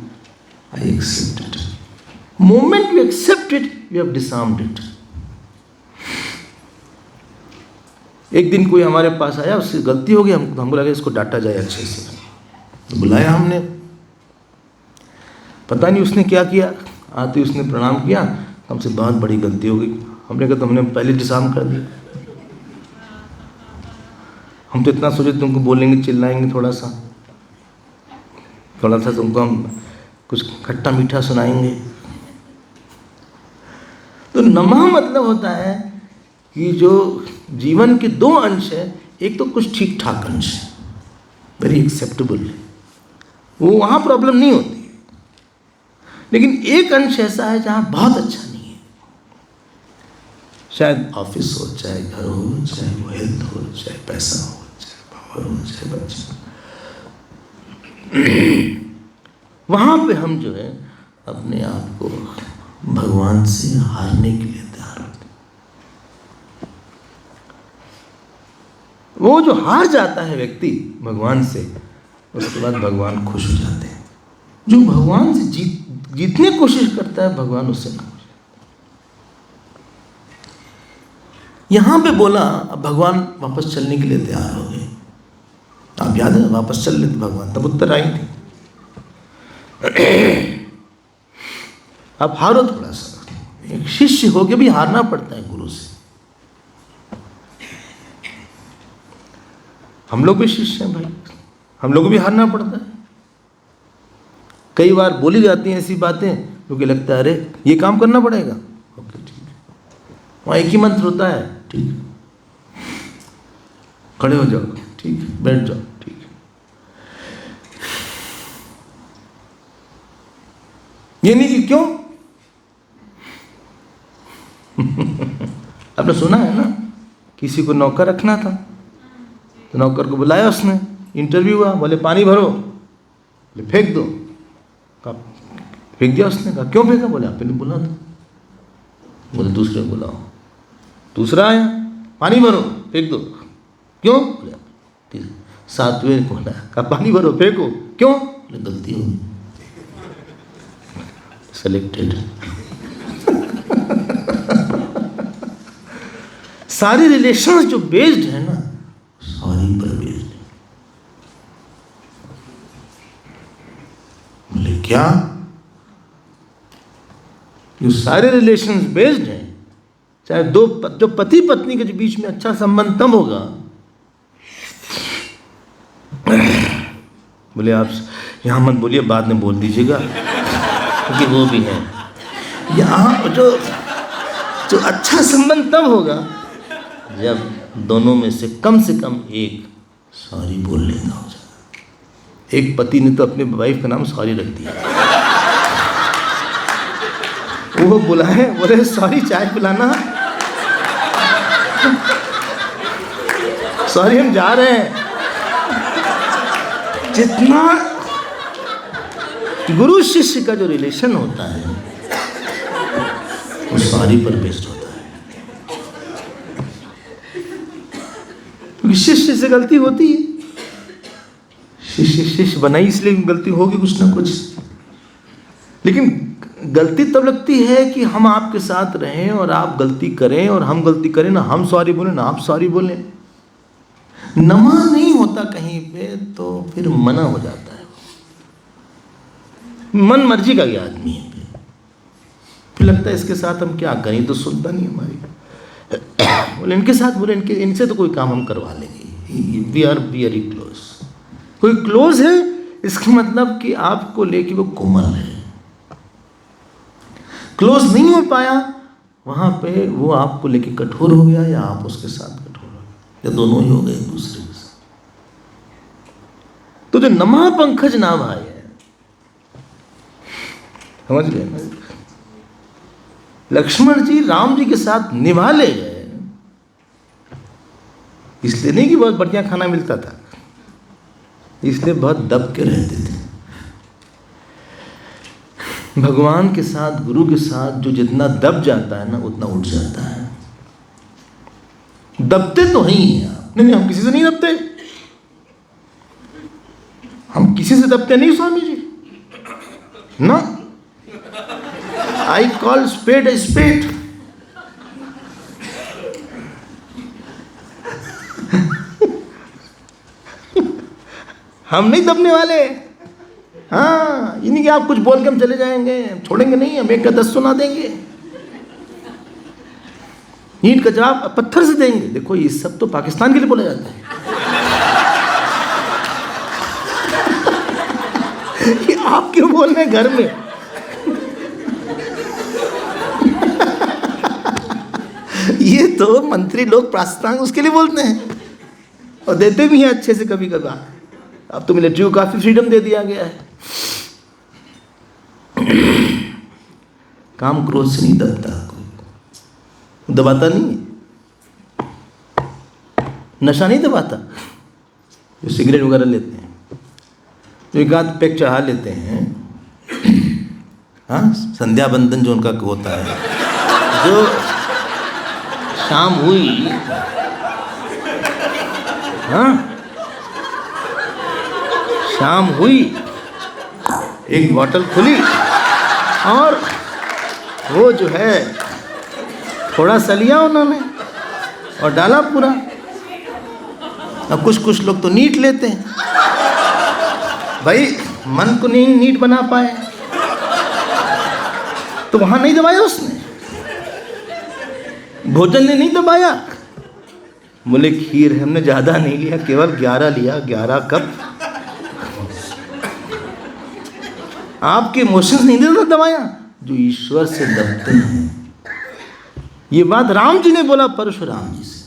I accept it. Moment you accept it, you have disarmed it. एक दिन कोई हमारे पास आया, उससे गलती हो गई, हमको लगा इसको डांटा जाए अच्छे से, तो बुलाया हमने। पता नहीं उसने क्या किया, आते उसने प्रणाम किया, हमसे बहुत बड़ी गलती हो गई। हमने कहा तो हमने पहले डिसआर्म कर दिया। हम तो इतना सोचे तुमको बोलेंगे, चिल्लाएंगे, थोड़ा सा तुमको हम कुछ खट्टा मीठा सुनाएंगे। तो नमः मतलब होता है कि जो जीवन के दो अंश है, एक तो कुछ ठीक ठाक अंश है, वेरी एक्सेप्टेबल है, वो वहाँ प्रॉब्लम नहीं होती। लेकिन एक अंश ऐसा है जहाँ बहुत अच्छा नहीं है, चाहे ऑफिस हो, चाहे घर हो, चाहे वो हेल्थ हो, चाहे पैसा हो, चाहे पावर हो, चाहे बच्चे, वहाँ पे हम जो है अपने आप को भगवान से हारने के लिए तैयार होते हैं। वो जो हार जाता है व्यक्ति भगवान से, उसके बाद भगवान खुश हो जाते हैं। जो भगवान से जीतने की कोशिश करता है, भगवान उससे खुश। यहाँ पे बोला, अब भगवान वापस चलने के लिए तैयार हो गए। आप याद है, वापस चल लेते भगवान, तब उत्तर आई थी अब हारो थोड़ा सा। एक शिष्य होके भी हारना पड़ता है गुरु से। हम लोग भी शिष्य हैं भाई, हम लोग को भी हारना पड़ता है। कई बार बोली जाती हैं ऐसी बातें क्योंकि लगता है अरे ये काम करना पड़ेगा, ओके ठीक है। वहाँ एक ही मंत्र होता है, ठीक है, खड़े हो जाओ, ठीक है, बैठ जाओ, ठीक है। ये नहीं कि क्यों आपने सुना है ना, किसी को नौकर रखना था तो नौकर को बुलाया उसने, इंटरव्यू हुआ, बोले पानी भरो, बोले फेंक दो, कहा फेंक दिया उसने। कहा क्यों फेंका? बोले आपने बोला था। बोले दूसरे को बुलाओ। दूसरा आया, पानी भरो, फेंक दो, क्यों? बोले सातवें को बुलाया, कहा पानी भरो, फेंको, क्यों? बोले गलती हो गई, सेलेक्टेड। सारे रिलेशंस जो बेस्ड है ना, सॉरी पर बेस्ड है। बोले क्या? जो सारे रिलेशंस बेस्ड हैं, चाहे जो पति पत्नी के बीच में अच्छा संबंध तब होगा। बोले आप यहाँ मत बोलिए, बाद में बोल दीजिएगा, क्योंकि वो भी है। यहाँ जो अच्छा संबंध तब होगा जब दोनों में से कम एक सॉरी बोल लेना हो जाए। एक पति ने तो अपनी वाइफ का नाम सॉरी रख दिया। वो बुलाए, बोले सॉरी चाय पिलाना, सॉरी हम जा रहे हैं। जितना गुरु शिष्य का जो रिलेशन होता है वो सॉरी पर बेस्ड होता है। शिष्य से गलती होती है, शिष्य बनाई इसलिए गलती होगी कुछ ना कुछ, लेकिन गलती तब लगती है कि हम आपके साथ रहें और आप गलती करें और हम गलती करें ना, हम सॉरी बोलें ना आप सॉरी बोलें। नमा नहीं होता कहीं पे तो फिर मना हो जाता है। मन मर्जी का ये आदमी है, फिर लगता है इसके साथ हम क्या करें, तो सुनता नहीं हमारी। बोले इनके साथ, बोले इनसे तो कोई काम हम करवा लेंगे, वी आर वेरी क्लोज। कोई क्लोज है इसका मतलब कि आपको लेके वो कोमल है। क्लोज नहीं हो पाया, वहां पे वो आपको लेके कठोर हो गया या आप उसके साथ कठोर हो गए, या दोनों ही हो गए एक दूसरे के साथ। तो जो नमा पंकज ना भाई है, समझ गए ना, लक्ष्मण जी राम जी के साथ निभा ले गए, इसलिए नहीं कि बहुत बढ़िया खाना मिलता था, इसलिए बहुत दब के रहते थे। भगवान के साथ, गुरु के साथ जो जितना दब जाता है ना, उतना उठ जाता है। दबते तो ही हैं आप, नहीं हम किसी से नहीं दबते, हम किसी से दबते नहीं स्वामी जी ना। I call spade a spade. हम नहीं दबने वाले। हाँ, ये नहीं कि आप कुछ बोल के हम चले जाएंगे, छोड़ेंगे नहीं, हम एक का 10 सुना देंगे, ईंट का जवाब पत्थर से देंगे। देखो ये सब तो पाकिस्तान के लिए बोला जाता है कि आप क्यों बोल रहे हैं घर में। ये तो मंत्री लोग प्रास्तांग उसके लिए बोलते हैं और देते भी हैं अच्छे से कभी कभार। अब तो मिलिट्री को काफी फ्रीडम दे दिया गया है। काम क्रोध से नहीं दबता कोई, दबाता नहीं है, नशा नहीं दबाता। जो सिगरेट वगैरह लेते हैं, जो एक आध पैक चढ़ा लेते हैं, हाँ, संध्या बंदन जो उनका होता है, जो शाम हुई, हाँ, शाम हुई, एक बोतल खुली और वो जो है थोड़ा सा लिया उन्होंने और डाला पूरा। अब कुछ लोग तो नीट लेते हैं, भाई मन को नहीं नीट बना पाए तो वहां नहीं दबाया उसने, भोजन ने नहीं दबाया। बोले खीर है, हमने ज्यादा नहीं लिया, केवल 11 लिया, 11 कप। आपके इमोशंस नहीं दबाया, जो ईश्वर से दबते हैं। ये बात राम जी ने बोला परशुराम जी से।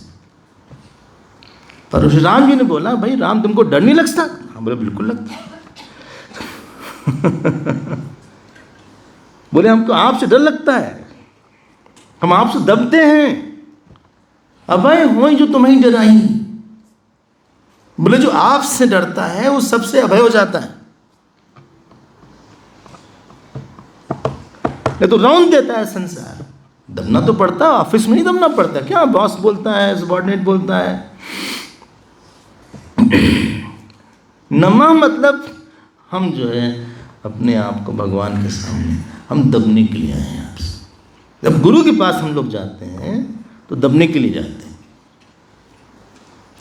परशुराम जी ने बोला, भाई राम तुमको डर नहीं लगता? हाँ, बोले बिल्कुल लगता। बोले हमको आपसे डर लगता है, हम आपसे दबते हैं, अभय हो जो तुम्हें डराई। बोले जो आपसे डरता है वो सबसे अभय हो जाता है। ये तो रौंद देता है संसार। दबना तो पड़ता है, ऑफिस में नहीं दबना पड़ता क्या? बॉस बोलता है, सबॉर्डिनेट बोलता है। नमः मतलब हम जो है अपने आप को भगवान के सामने हम दबने के लिए आए हैं आपसे। जब गुरु के पास हम लोग जाते हैं तो दबने के लिए जाते हैं।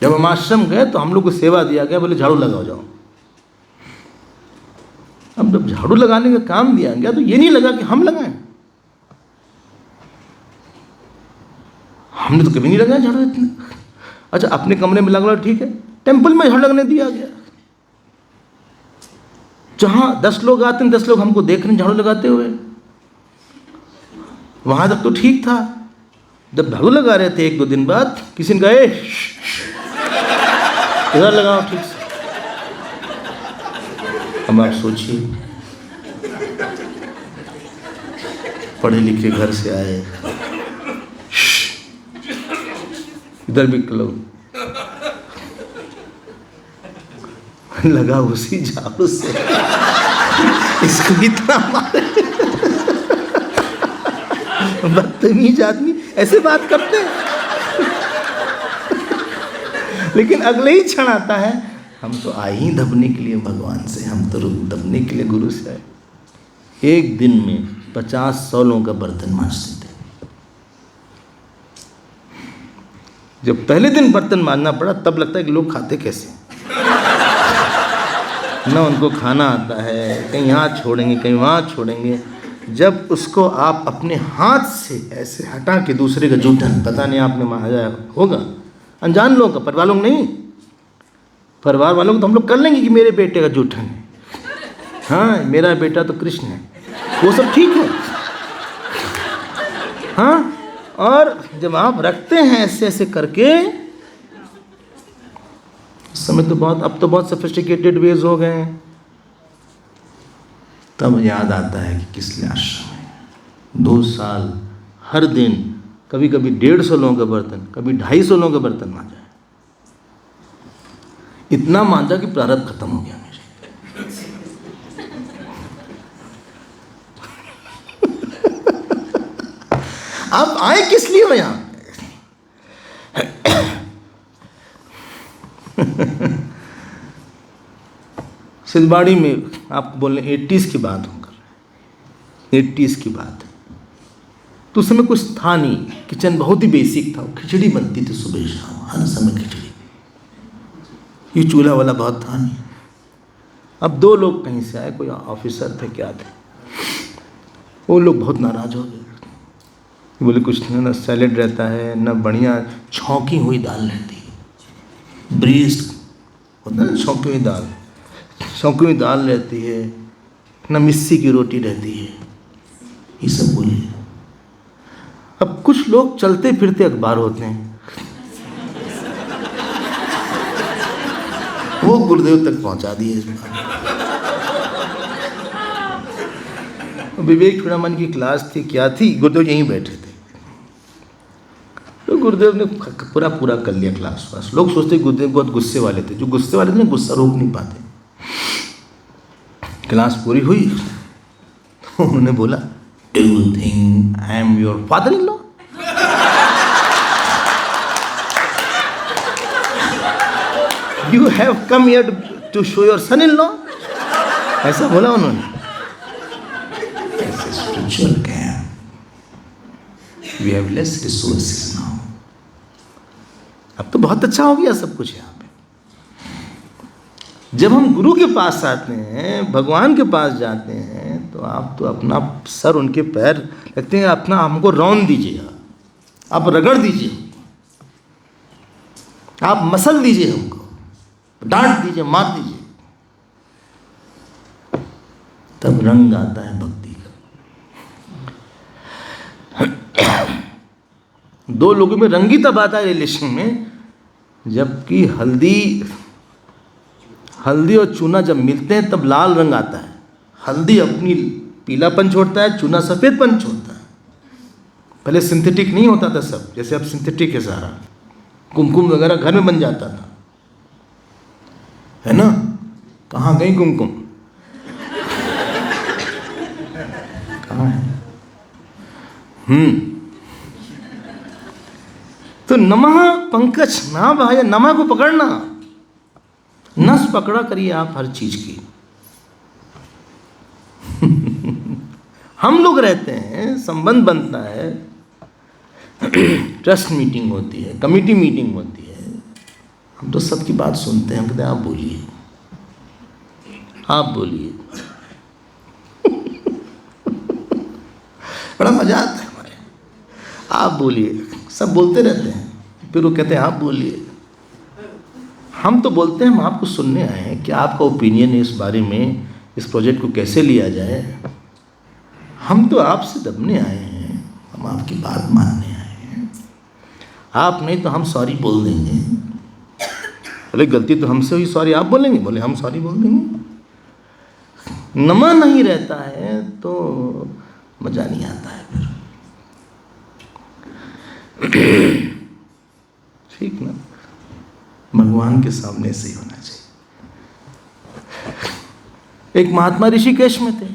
जब हम आश्रम गए तो हम लोग को सेवा दिया गया, बोले झाड़ू लगाओ जाओ। अब जब झाड़ू लगाने का काम दिया गया तो ये नहीं लगा कि हम लगाएं। हमने तो कभी नहीं लगाया झाड़ू इतने। अच्छा, अपने कमरे में लगा ठीक है, टेंपल में झाड़ू लगने दिया गया। जहां 10 लोग आते हैं, 10 लोग हमको देख रहे हैं झाड़ू लगाते हुए, वहां तक तो ठीक था। जब झाड़ू लगा रहे थे 1-2 दिन बाद किसी ने कहा इधर लगाओ ठीक से। अब आप सोचिए, पढ़े लिखे घर से आए, इधर भी लोग लगा उसी झाड़ू से, इसको इतना मारे। बदतमीज आदमी ऐसे बात करते हैं। लेकिन अगले ही क्षण आता है, हम तो आए ही दबने के लिए भगवान से, हम तो दबने के लिए गुरु से आए। एक दिन में 50-100 लोगों का बर्तन मांजते थे। जब पहले दिन बर्तन मांजना पड़ा तब लगता है कि लोग खाते कैसे। ना उनको खाना आता है, कहीं यहाँ छोड़ेंगे कहीं वहाँ छोड़ेंगे। जब उसको आप अपने हाथ से ऐसे हटा के दूसरे का जूठन, पता नहीं आपने मांजा होगा, अनजान लोगों का, परिवार लोग नहीं, परिवार वालों को तो हम लोग कर लेंगे कि मेरे बेटे का जूठन है, हाँ मेरा बेटा तो कृष्ण है, वो सब ठीक है, हाँ। और जब आप रखते हैं ऐसे ऐसे करके, इस समय तो बहुत, अब तो बहुत सोफिस्टिकेटेड वेज हो गए हैं, तब याद आता है कि किस लिए आश्रम है। 2 साल हर दिन कभी कभी 150 लोगों का बर्तन, कभी 250 लोगों का बर्तन मांजा है। इतना मांजा कि प्रारब्ध खत्म हो गया मेरे। आप आए किस लिए हो यहां? सिद्धबाड़ी में आपको बोलने 80s की बात हो कर रहे हैं, 80s की बात। तो उस समय कुछ था नहीं, किचन बहुत ही बेसिक था, खिचड़ी बनती थी सुबह शाम, हर समय खिचड़ी। ये चूल्हा वाला बहुत था नहीं। अब 2 लोग कहीं से आए, कोई ऑफिसर थे क्या थे, वो लोग बहुत नाराज हो गए। बोले कुछ ना सैलेड रहता है, ना बढ़िया छौंकी हुई दाल रहती है, ब्रीस्ट होता है, छौंकी हुई दाल, छौंकी हुई दाल रहती है, ना मिस्सी की रोटी रहती है, ये सब बोले। अब कुछ लोग चलते फिरते अखबार होते हैं, वो गुरुदेव तक पहुंचा दिए इस बात। विवेक चूड़ामणि की क्लास थी, क्या थी, गुरुदेव यहीं बैठे थे। गुरुदेव ने पूरा कर लिया क्लास वास। लोग सोचते गुरुदेव बहुत गुस्से वाले थे, जो गुस्से वाले थे ना गुस्सा रोक नहीं पाते। क्लास पूरी हुई तो उन्होंने बोला, do you think I am your father in law? You have come here to show your son in law? ऐसा बोला उन्होंने। ऐसे spiritual camp, we have less resources now. अब तो बहुत अच्छा हो गया सब कुछ यहाँ पे। जब हम गुरु के पास आते हैं, भगवान के पास जाते हैं, तो आप तो अपना सर उनके पैर लगते हैं, अपना हमको रौंद दीजिए, आप रगड़ दीजिए, आप मसल दीजिए, हमको डांट दीजिए, मार दीजिए, तब रंग आता है भक्ति का। दो लोगों में रंग ही तब आता है रिलेशन में, जबकि हल्दी और चूना जब मिलते हैं तब लाल रंग आता है। हल्दी अपनी पीलापन छोड़ता है, चूना सफ़ेदपन छोड़ता है। पहले सिंथेटिक नहीं होता था सब, जैसे अब सिंथेटिक है सारा। कुमकुम वगैरह घर में बन जाता था, है ना? कहाँ गई कुमकुम? कहाँ है? तो नमः पंकज ना भाई, नमा को पकड़ना, नस पकड़ा करिए आप हर चीज की। हम लोग रहते हैं, संबंध बनता है, ट्रस्ट मीटिंग होती है, कमिटी मीटिंग होती है, हम तो सबकी बात सुनते हैं, हम कहते हैं आप बोलिए, आप बोलिए। बड़ा मजा आता है हमारे, आप बोलिए। सब बोलते रहते हैं, फिर वो कहते हैं आप बोलिए। हम तो बोलते हैं हम आपको सुनने आए हैं, क्या आपका ओपिनियन है इस बारे में, इस प्रोजेक्ट को कैसे लिया जाए। हम तो आपसे दबने आए हैं, हम आपकी बात मानने आए हैं। आप नहीं तो हम सॉरी बोल देंगे। बोले गलती तो हमसे हुई, सॉरी आप बोलेंगे? बोले हम सॉरी बोल देंगे। नमा नहीं रहता है तो मजा नहीं आता है फिर। ठीक ना? भगवान के सामने से ही होना चाहिए। एक महात्मा ऋषिकेश में थे,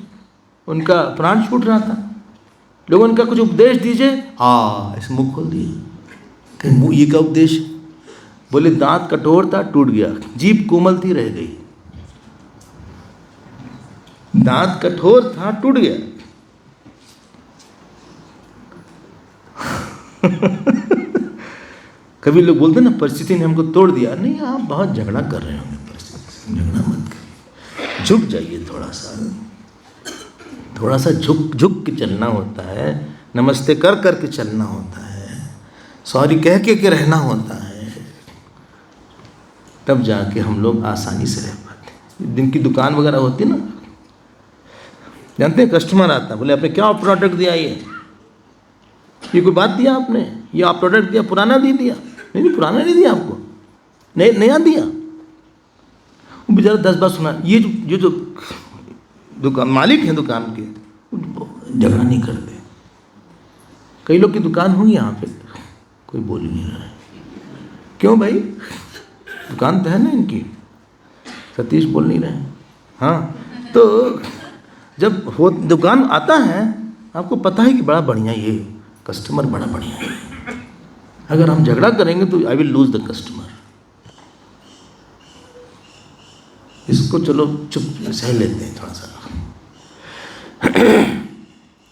उनका प्राण छूट रहा था। लोगों ने उनका कुछ उपदेश दीजिए, ऐसे मुंह खोल दिए। ये क्या उपदेश? बोले दांत कठोर था, टूट गया, जीभ कोमल थी, रह गई। दांत कठोर था, टूट गया। कभी लोग बोलते हैं ना परिस्थिति ने हमको तोड़ दिया। नहीं, आप बहुत झगड़ा कर रहे होंगे परिस्थिति से, झगड़ा मत करिए, झुक जाइए। थोड़ा सा झुक के चलना होता है, नमस्ते कर के चलना होता है, सॉरी कह के रहना होता है, तब जाके हम लोग आसानी से रह पाते हैं। दिन की दुकान वगैरह होती ना, जानते हैं, कस्टमर आता है, बोले आपने क्या प्रोडक्ट दिया, ये कोई बात दिया आपने, ये आप प्रोडक्ट दिया, पुराना दे दिया? नहीं, पुराना नहीं दिया आपको, नया दिया। वो बेचारा 10 बार सुना। ये जो दुकान मालिक हैं दुकान के, झगड़ा नहीं करते। कई लोग की दुकान होगी यहाँ पे, कोई बोल नहीं रहा है। क्यों भाई? दुकान तो है ना इनकी। सतीश बोल नहीं रहे। हाँ, तो जब वो दुकान आता है, आपको पता है कि बड़ा बढ़िया, ये कस्टमर बड़ा बढ़िया है। अगर हम झगड़ा करेंगे तो I will lose the customer. इसको चलो चुप सह लेते हैं थोड़ा सा।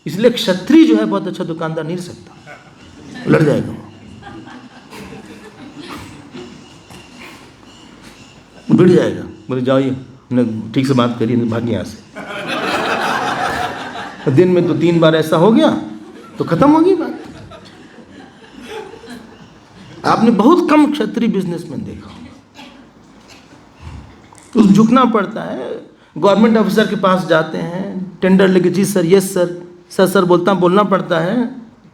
इसलिए क्षत्रिय जो है बहुत अच्छा दुकानदार नहीं रह सकता, लड़ जाएगा वो, भिड़ जाएगा। बोले जाओ, ये हमने ठीक से बात करी, भाग यहाँ से। दिन में तो 3 बार ऐसा हो गया तो खत्म होगी बात। आपने बहुत कम क्षत्रिय बिजनेसमैन देखा, तो झुकना पड़ता है। गवर्नमेंट ऑफिसर के पास जाते हैं, टेंडर लेके, जी सर, यस सर, सर बोलना पड़ता है,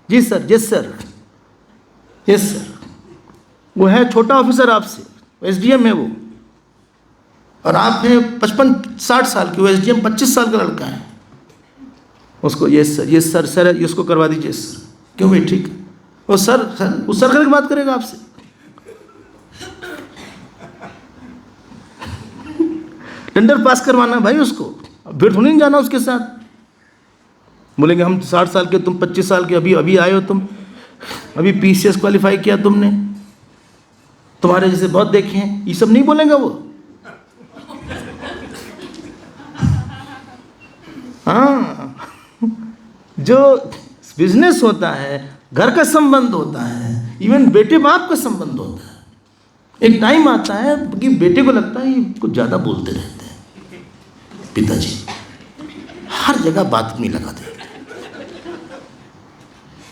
जी sir, yes sir, yes sir. वो है छोटा ऑफिसर आपसे, एसडीएम है वो, और आप हैं 55-60 साल के, वो एसडीएम 25 साल का लड़का है। उसको यस सर, सर इसको करवा दीजिए सर। क्यों भाई? ठीक है। वो सर करके बात करेगा आपसे। टेंडर पास करवाना है भाई उसको, फिर थोड़ी नहीं जाना उसके साथ। बोलेंगे हम 60 साल के, तुम 25 साल के, अभी आए हो तुम, अभी PCS क्वालिफाई किया तुमने, तुम्हारे जैसे बहुत देखे हैं, ये सब नहीं बोलेगा वो। हाँ, जो बिजनेस होता है, घर का संबंध होता है, इवन बेटे बाप का संबंध होता है। एक टाइम आता है कि बेटे को लगता है ये कुछ ज़्यादा बोलते रहते हैं, पिताजी हर जगह बात नहीं लगाते।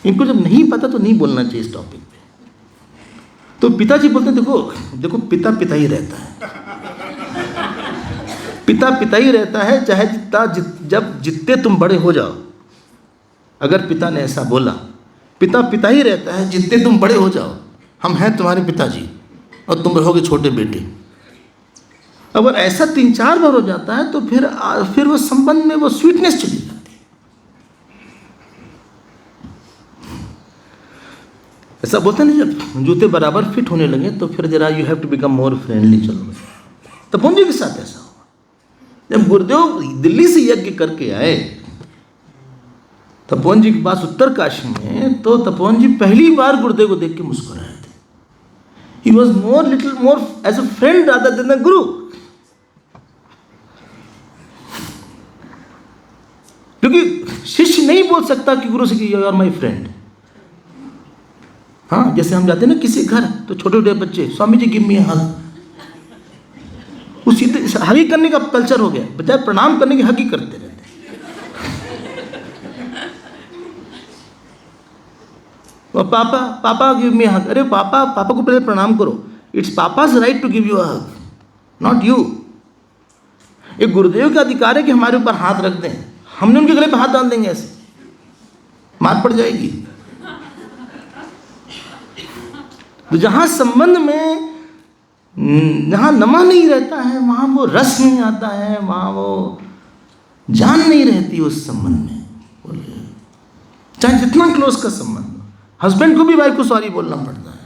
इनको जब नहीं पता तो नहीं बोलना चाहिए इस टॉपिक पे। तो पिताजी बोलते हैं देखो पिता ही रहता है, पिता ही रहता है, चाहे जितने तुम बड़े हो जाओ। अगर पिता ने ऐसा बोला, पिता ही रहता है जितने तुम बड़े हो जाओ, हम हैं तुम्हारे पिताजी और तुम रहोगे छोटे बेटे। अगर ऐसा 3-4 बार हो जाता है तो फिर वो संबंध में वो स्वीटनेस चली जाती है। ऐसा बोलते हैं ना, जब जूते बराबर फिट होने लगे तो फिर जरा you have to become more friendly. चलो, तपोन जी के साथ ऐसा हुआ। जब गुरुदेव दिल्ली से यज्ञ करके आए तपोन जी के पास उत्तरकाशी में, तो तपोन जी पहली बार गुरुदेव को देख के मुस्कुराए थे। He was little more as a friend rather than a guru. क्योंकि शिष्य नहीं बोल सकता कि गुरु से कि यू आर माई फ्रेंड। हाँ, जैसे हम जाते हैं ना किसी घर, तो छोटे छोटे बच्चे, स्वामी जी गिव मी अ हग, उसी हगी करने का कल्चर हो गया, बजाय प्रणाम करने की हगी करते रहते। और पापा गिव मी हग, अरे पापा को पहले प्रणाम करो। It's papa's right to give you a hug, not you. एक गुरुदेव का अधिकार है कि हमारे ऊपर हाथ रख दें, हमने उनके गले पर हाथ डाल देंगे, ऐसे मार पड़ जाएगी। तो जहां संबंध में जहां नमा नहीं रहता है, वहां वो रस नहीं आता है, वहां वो जान नहीं रहती उस संबंध में। चाहे जितना क्लोज का संबंध, हस्बैंड को भी वाइफ को सॉरी बोलना पड़ता है।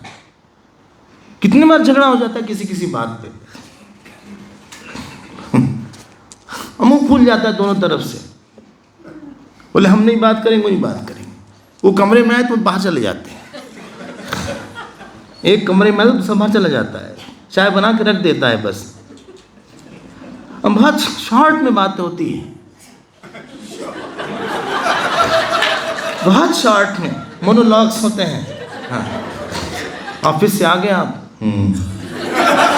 कितनी बार झगड़ा हो जाता है किसी बात पे, मुंह फूल जाता है दोनों तरफ से। बोले हम नहीं बात करेंगे, वो नहीं बात करेंगे। वो कमरे में आए तो बाहर चले जाते हैं, एक कमरे में आए तो दूसरा बाहर चला जाता है, चाय बना के रख देता है बस। अब बहुत शॉर्ट में बातें होती है, बहुत शॉर्ट में मोनोलॉग्स होते हैं। हाँ, ऑफिस से आ गए आप,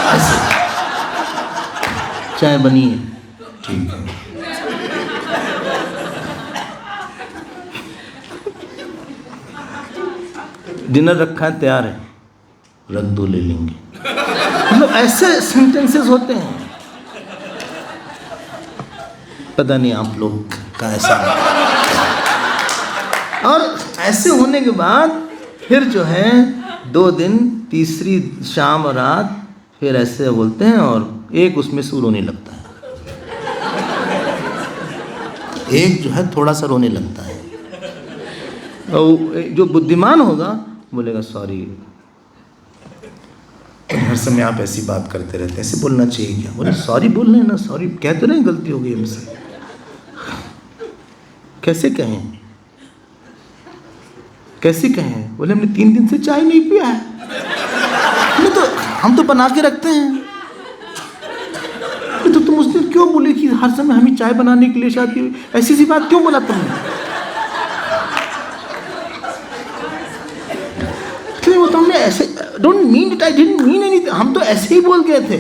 ऐसे चाय बनी है, ठीक है। डिनर रखा है, तैयार है, रख दो, ले लेंगे। मतलब ऐसे सेंटेंसेस होते हैं। पता नहीं आप लोग का ऐसा है। और ऐसे होने के बाद फिर जो है 2 दिन, तीसरी शाम और रात फिर ऐसे बोलते हैं, और एक उसमें से रोने लगता है, एक जो है थोड़ा सा रोने लगता है। और जो बुद्धिमान होगा बोलेगा सॉरी, हर समय आप ऐसी बात करते रहते हैं, ऐसे बोलना चाहिए क्या? बोले सॉरी बोल रहे हैं ना, सॉरी कहते रहे, गलती हो गई हमसे। कैसे कहें? बोले हमने 3 दिन से चाय नहीं पिया है। नहीं तो हम तो बना के रखते हैं। तो तुम उस दिन क्यों बोले कि हर समय हमें चाय बनाने के लिए शादी, ऐसी सी बात क्यों बोला तुमने? तो हमने ऐसे, don't mean it, I didn't mean anything, हम तो ऐसे ही बोल गए थे।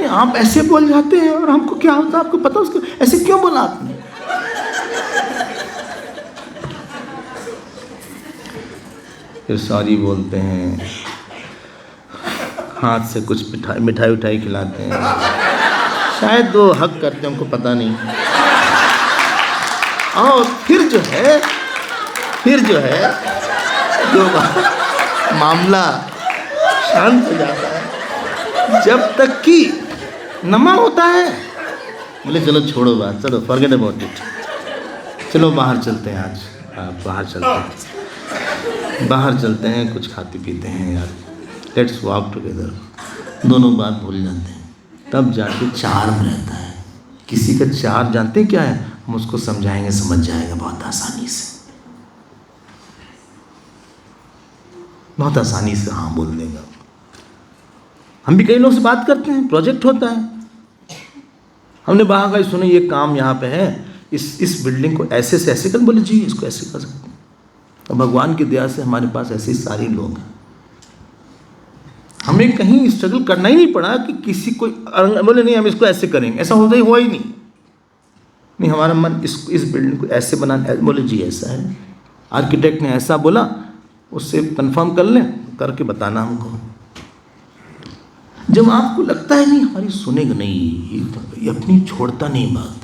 आप ऐसे बोल जाते हैं और हमको क्या होता है आपको पता, उसको ऐसे क्यों बोला आपने? फिर सॉरी बोलते हैं, हाथ से कुछ मिठाई उठाई खिलाते हैं, शायद वो हक करते हैं, हमको पता नहीं। और फिर जो है जो मामला शांत हो जाता है, जब तक कि नमा होता है। बोले चलो छोड़ो बात, चलो फॉरगेट अबाउट इट, चलो बाहर चलते हैं, आज बाहर चलते हैं। बाहर चलते हैं, कुछ खाते पीते हैं यार, लेट्स वॉक टुगेदर, दोनों बात भूल जाते हैं, तब जाके चार्म रहता है। किसी का चार्म जानते हैं क्या है? हम उसको समझाएंगे, समझ जाएगा बहुत आसानी से, बहुत आसानी से हाँ बोल देगा। हम भी कई लोग से बात करते हैं, प्रोजेक्ट होता है, हमने बाहर का सुने ये काम यहाँ पे है, इस बिल्डिंग को ऐसे से ऐसे कर, बोले जी इसको ऐसे कर सकते हैं। और भगवान की दया से हमारे पास ऐसे सारे लोग हैं, हमें कहीं स्ट्रगल करना ही नहीं पड़ा कि किसी को बोले नहीं हम इसको ऐसे करेंगे, ऐसा होता ही हुआ ही नहीं, हमारा मन इस बिल्डिंग को ऐसे बनाना, बोले जी ऐसा है, आर्किटेक्ट ने ऐसा बोला, उससे कंफर्म कर लें, करके बताना हमको। जब आपको लगता है नहीं हमारी सुनेगा नहीं, ये अपनी छोड़ता नहीं बात,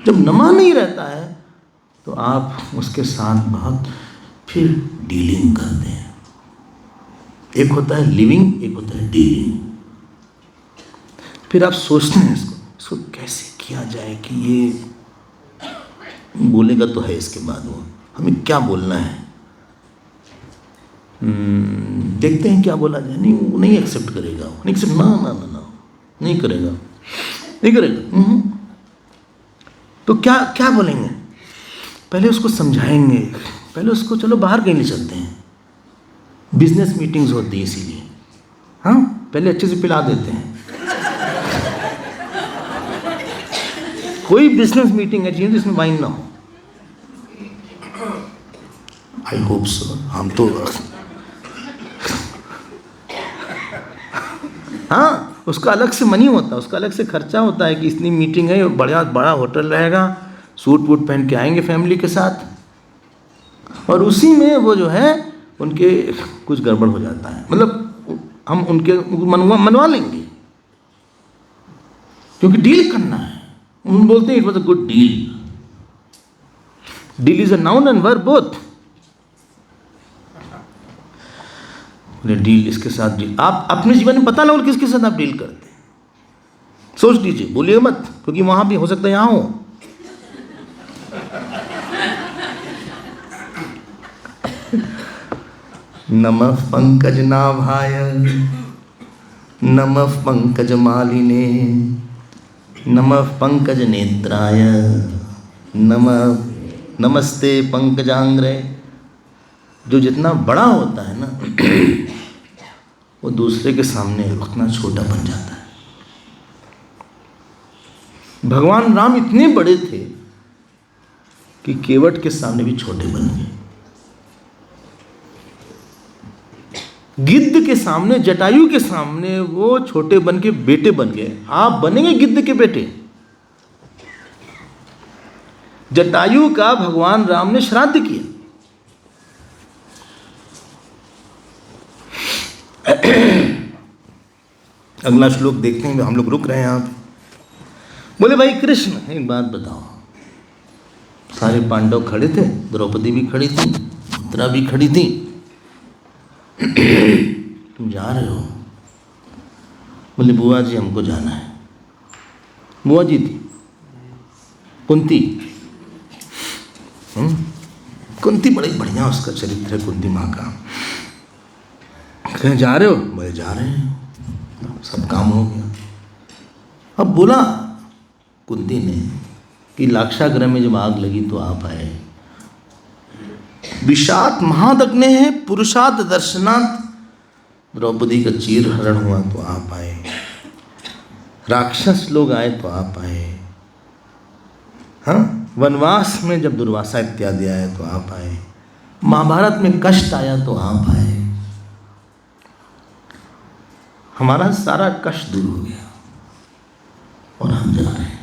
जब नमा नहीं रहता है तो आप उसके साथ बहुत फिर डीलिंग करते हैं। एक होता है लिविंग, एक होता है डीलिंग। फिर आप सोचते हैं इसको कैसे किया जाए कि ये बोलेगा तो है, इसके बाद वो हमें क्या बोलना है, देखते हैं क्या बोला जाए। नहीं वो नहीं एक्सेप्ट करेगा, वो नहीं एक्सेप्ट, ना नहीं करेगा। तो क्या बोलेंगे? पहले उसको समझाएंगे, पहले उसको चलो बाहर कहीं ले चलते हैं, बिजनेस मीटिंग्स होती है इसीलिए, हाँ पहले अच्छे से पिला देते हैं। कोई बिजनेस मीटिंग है चाहिए जिसमें वाइन ना हो, आई होप सो। हम तो हाँ, उसका अलग से मनी होता है, उसका अलग से खर्चा होता है कि इतनी मीटिंग है, बड़ा होटल रहेगा, सूट वूट पहन के आएंगे फैमिली के साथ, और उसी में वो जो है उनके कुछ गड़बड़ हो जाता है, मतलब हम उनके मनवा लेंगे क्योंकि डील करना है। उन बोलते हैं it was a good deal. Deal is a noun and verb both. Deal इसके साथ डील, आप अपने जीवन में पता लगो किसके साथ आप डील करते हैं, सोच लीजिए, बोलिए मत, क्योंकि वहां भी हो सकता है यहां हो। नमः पंकज नाभाय नमः पंकज मालिने नमः पंकज नेत्राय नमस्ते पंकजांग्रे। जो जितना बड़ा होता है ना वो दूसरे के सामने उतना छोटा बन जाता है। भगवान राम इतने बड़े थे कि केवट के सामने भी छोटे बन गए, गिद्ध के सामने, जटायु के सामने वो छोटे बन के बेटे बन गए। आप बनेंगे गिद्ध के बेटे। जटायु का भगवान राम ने श्राद्ध किया। अगला श्लोक देखते हैं, हम लोग रुक रहे हैं यहाँ पे। बोले भाई कृष्ण, एक बात बताओ, सारे पांडव खड़े थे, द्रौपदी भी खड़ी थी, उत्तरा भी खड़ी थी, तुम जा रहे हो? बोले बुआ जी हमको जाना है। बुआ जी थी कुंती। कुंती बड़ी बढ़िया उसका चरित्र है, कुंती माँ का। कहीं जा रहे हो? बोले जा रहे हैं, सब काम हो गया। अब बोला कुंती ने कि लाक्षागृह में जब आग लगी तो आप आए, विषात महादग्ने है पुरुषात दर्शनात् द्रौपदी का चीर हरण हुआ तो आप आए, राक्षस लोग आए तो आप आए, हाँ वनवास में जब दुर्वासा इत्यादि आए तो आप आए, महाभारत में कष्ट आया तो आप आए, हमारा सारा कष्ट दूर हो गया और हम जा रहे हैं।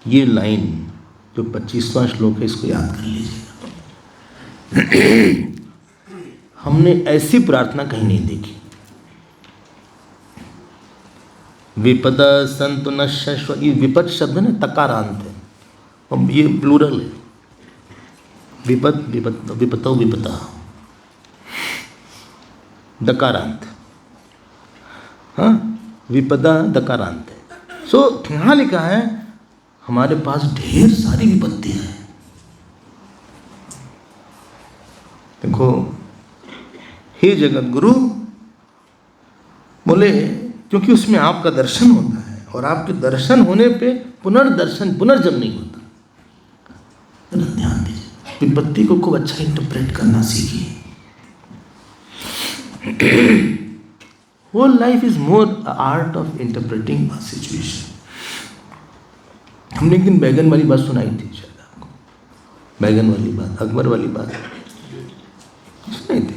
ये लाइन जो 25वां श्लोक है इसको याद कर लीजिएगा। हमने ऐसी प्रार्थना कहीं नहीं देखी। विपद संतु न शश्वत, ये विपद शब्द ने तकारांत है और ये प्लूरल है। विपद विपद विपतो विपता दकारांत, हाँ विपदा दकारांत है। सो यहाँ लिखा है हमारे पास ढेर सारी विपत्तियां हैं, देखो हे जगत गुरु, बोले क्योंकि उसमें आपका दर्शन होता है और आपके दर्शन होने पे पुनर्जन्म नहीं होता। ध्यान दीजिए, विपत्ति को खूब अच्छा इंटरप्रेट करना सीखिए। Whole life is more art of interpreting a situation. हमने एक दिन बैगन वाली बात सुनाई थी शायद आपको, बैगन वाली बात, अकबर वाली बात सुनाई थी,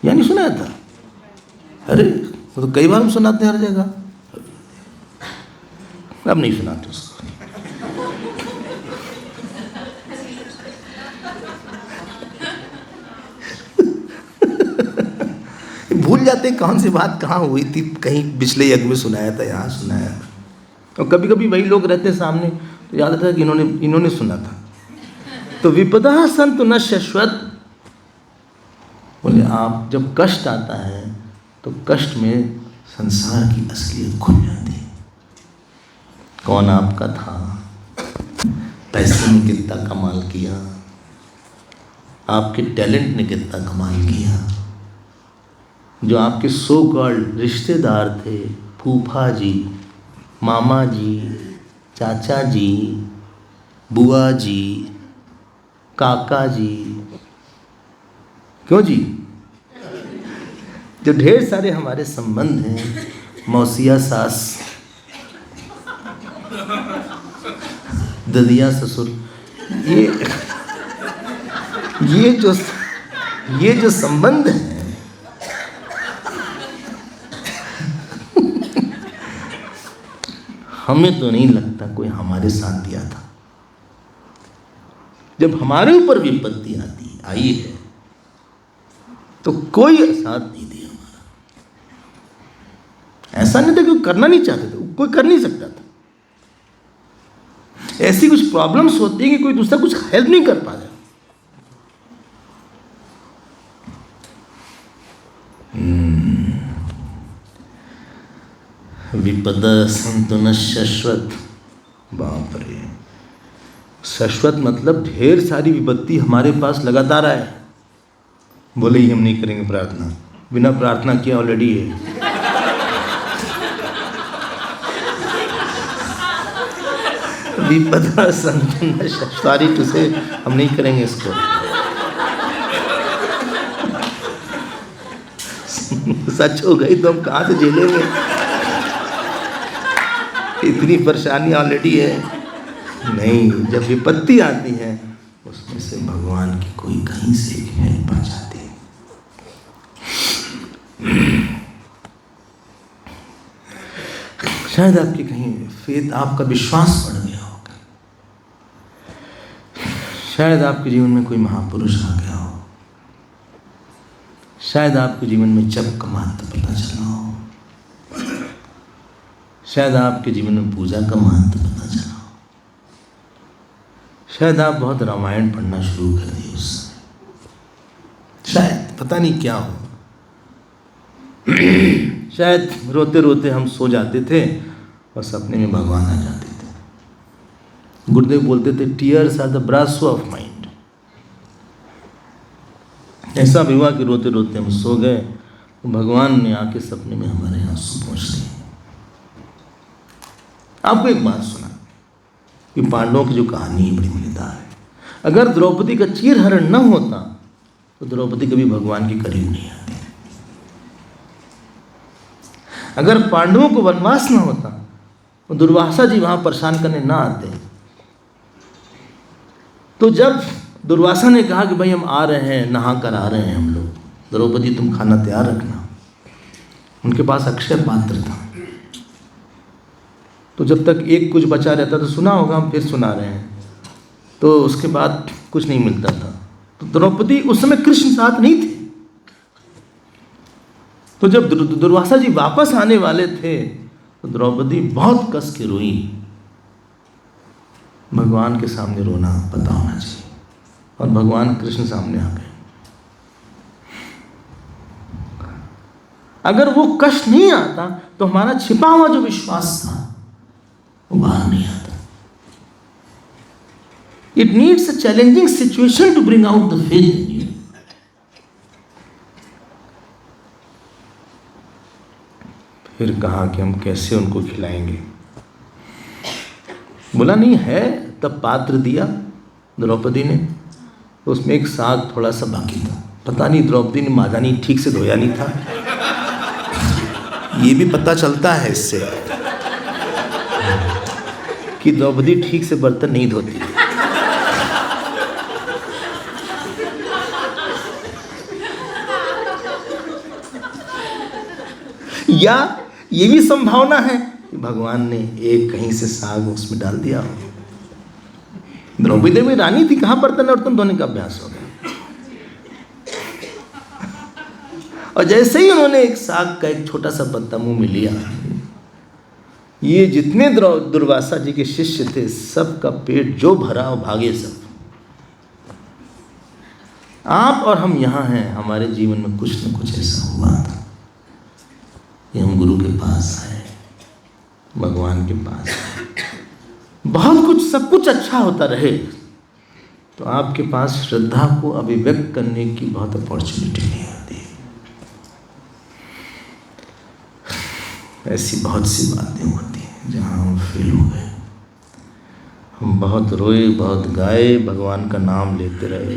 या नहीं सुनाया था? अरे वो तो कई बार हम सुनाते हैं हर जगह, अब नहीं सुनाते उसको। भूल जाते कौन सी बात कहाँ हुई थी, कहीं पिछले यज्ञ में सुनाया था, यहाँ सुनाया था। और कभी कभी वही लोग रहते सामने तो याद आता है कि इन्होंने सुना था। तो विपदा संतु न शाश्वत, बोले आप जब कष्ट आता है तो कष्ट में संसार की असलियत खुल जाती है। कौन आपका था, पैसे ने कितना कमाल किया, आपके टैलेंट ने कितना कमाल किया, जो आपके सो कॉल्ड रिश्तेदार थे, फूफा जी, मामा जी, चाचा जी, बुआ जी, काका जी, क्यों जी, जो ढेर सारे हमारे संबंध हैं, मौसिया सास, ददिया ससुर, ये जो संबंध हैं, हमें तो नहीं लगता कोई हमारे साथ दिया था। जब हमारे ऊपर विपत्ति आई है तो कोई साथ नहीं दिया हमारा। ऐसा नहीं था कि करना नहीं चाहते थे, कोई कर नहीं सकता था। ऐसी कुछ प्रॉब्लम्स होती है कि कोई दूसरा कुछ हेल्प नहीं कर पाता। विपदा संतु न शाश्वत, बाप रे, शाश्वत मतलब ढेर सारी विपत्ति हमारे पास लगातार आए, बोले ही हम नहीं करेंगे प्रार्थना, बिना प्रार्थना किए ऑलरेडी है। विपदा संतु न शाश्वत, सॉरी टू से हम नहीं करेंगे इसको। सच हो गई तो हम कहाँ से झेलेंगे, इतनी परेशानी ऑलरेडी है। नहीं, जब विपत्ति आती है उसमें से भगवान की कोई कहीं से हेल्प आ जाती है। शायद आपकी कहीं फेथ, आपका विश्वास बढ़ गया होगा, शायद आपके जीवन में कोई महापुरुष आ गया हो, शायद आपके जीवन में जप का महत्व पता चला हो, शायद आपके जीवन में पूजा का महत्व पता चला हो, शायद आप बहुत रामायण पढ़ना शुरू कर दिए उस समय, शायद पता नहीं क्या हो। शायद रोते रोते हम सो जाते थे और सपने में भगवान आ जाते थे। गुरुदेव बोलते थे tears are the brush of mind. ऐसा भी हुआ कि रोते रोते हम सो गए तो भगवान ने आके सपने में हमारे आंसू पोंछ दिए। आपको एक बात सुना कि पांडवों की जो कहानी है बड़ी मजेदार है। अगर द्रौपदी का चीरहरण न होता तो द्रौपदी कभी भगवान के करीब नहीं आती। अगर पांडवों को वनवास न होता तो दुर्वासा जी वहां परेशान करने ना आते। तो जब दुर्वासा ने कहा कि भाई हम आ रहे हैं, नहा कर आ रहे हैं हम लोग, द्रौपदी तुम खाना तैयार रखना, उनके पास अक्षय पात्र था। तो जब तक एक कुछ बचा रहता तो सुना होगा, हम फिर सुना रहे हैं, तो उसके बाद कुछ नहीं मिलता था। तो द्रौपदी उस समय कृष्ण साथ नहीं थे। तो जब दुर्वासा जी वापस आने वाले थे तो द्रौपदी बहुत कस के रोई। भगवान के सामने रोना पता होना चाहिए, और भगवान कृष्ण सामने आ गए। अगर वो कष्ट नहीं आता तो हमारा छिपा हुआ जो विश्वास था वो बाहर नहीं आता। It needs a challenging situation to bring out the faith in you. फिर कहा कि हम कैसे उनको खिलाएंगे। बोला नहीं है, तब पात्र दिया द्रौपदी ने, उसमें एक साग थोड़ा सा बाकी था। पता नहीं द्रौपदी ने मादानी ठीक से धोया नहीं था, ये भी पता चलता है इससे कि द्रौपदी ठीक से बर्तन नहीं धोती। या ये भी संभावना है कि भगवान ने एक कहीं से साग उसमें डाल दिया हो। द्रौपदी में रानी थी, कहाँ बर्तन वर्तन धोने का अभ्यास हो गया। और जैसे ही उन्होंने एक साग का एक छोटा सा पत्ता मुंह में लिया, ये जितने दुर्वासा जी के शिष्य थे सबका पेट जो भरा वो भागे सब। आप और हम यहाँ हैं, हमारे जीवन में कुछ न कुछ ऐसा हुआ था कि हम गुरु के पास आए, भगवान के पास आए, बहुत कुछ सब कुछ अच्छा होता रहे तो आपके पास श्रद्धा को अभिव्यक्त करने की बहुत अपॉर्चुनिटी नहीं आती। ऐसी बहुत सी बातें होती हैं जहाँ हम फेल हो गए। हम बहुत रोए, बहुत गाए, भगवान का नाम लेते रहे।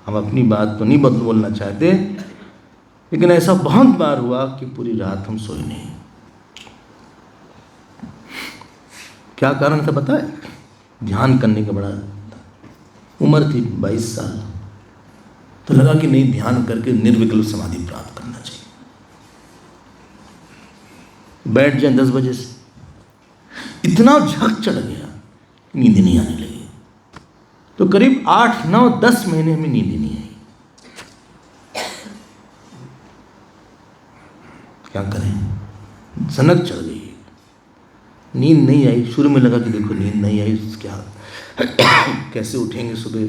हम अपनी बात तो नहीं बोलना चाहते, लेकिन ऐसा बहुत बार हुआ कि पूरी रात हम सोए नहीं। क्या कारण था पता है? ध्यान करने का बड़ा उम्र थी 22 साल, तो लगा कि नहीं, ध्यान करके निर्विकल्प समाधि प्राप्त करना चाहिए। बैठ जाए 10 बजे से, इतना झक चढ़ गया, नींद नहीं आने लगी। तो करीब 8, 9, 10 महीने में नींद नहीं आई। क्या करें, सनक चढ़ गई, नींद नहीं आई। शुरू में लगा कि देखो नींद नहीं आई, क्या कैसे उठेंगे सुबह।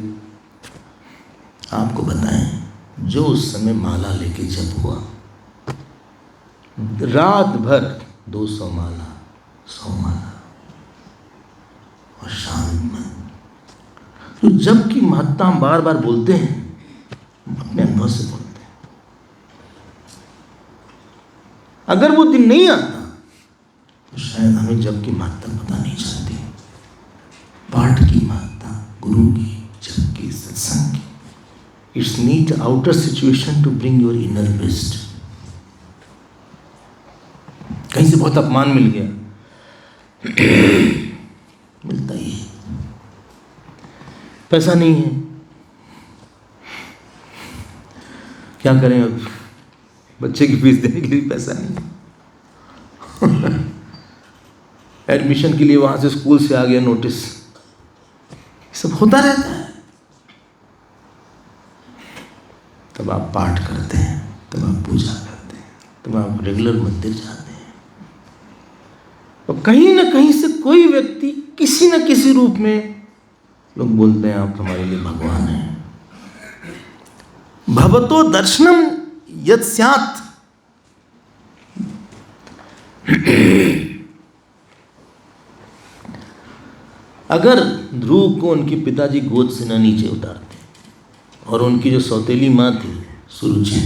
आपको बताएं, जो उस समय माला लेके जप हुआ, रात भर 200 माला, 100 माला, और शांत मन। तो जप की महत्ता हम बार बार बोलते हैं, अपने अनुभव से बोलते हैं। अगर वो दिन नहीं आता तो शायद हमें जप की महत्ता पता नहीं चलती, पाठ की महत्ता, गुरु की, जप की, सत्संग की। It's need outer situation to bring your inner best. कहीं से बहुत अपमान मिल गया, मिलता ही है, पैसा नहीं है, क्या करें, अब बच्चे की फीस देने के लिए पैसा नहीं। एडमिशन के लिए वहाँ से स्कूल से आ गया नोटिस, सब होता रहता है। तब आप पाठ करते हैं, तब आप पूजा करते हैं, तब आप रेगुलर मंदिर जाते हैं, और कहीं ना कहीं से कोई व्यक्ति किसी न किसी रूप में लोग बोलते हैं आप हमारे लिए भगवान हैं। भवतो दर्शनम यत् स्यात्। अगर ध्रुव को उनके पिताजी गोद से न नीचे उतारते और उनकी जो सौतेली माँ थी सुरुचि,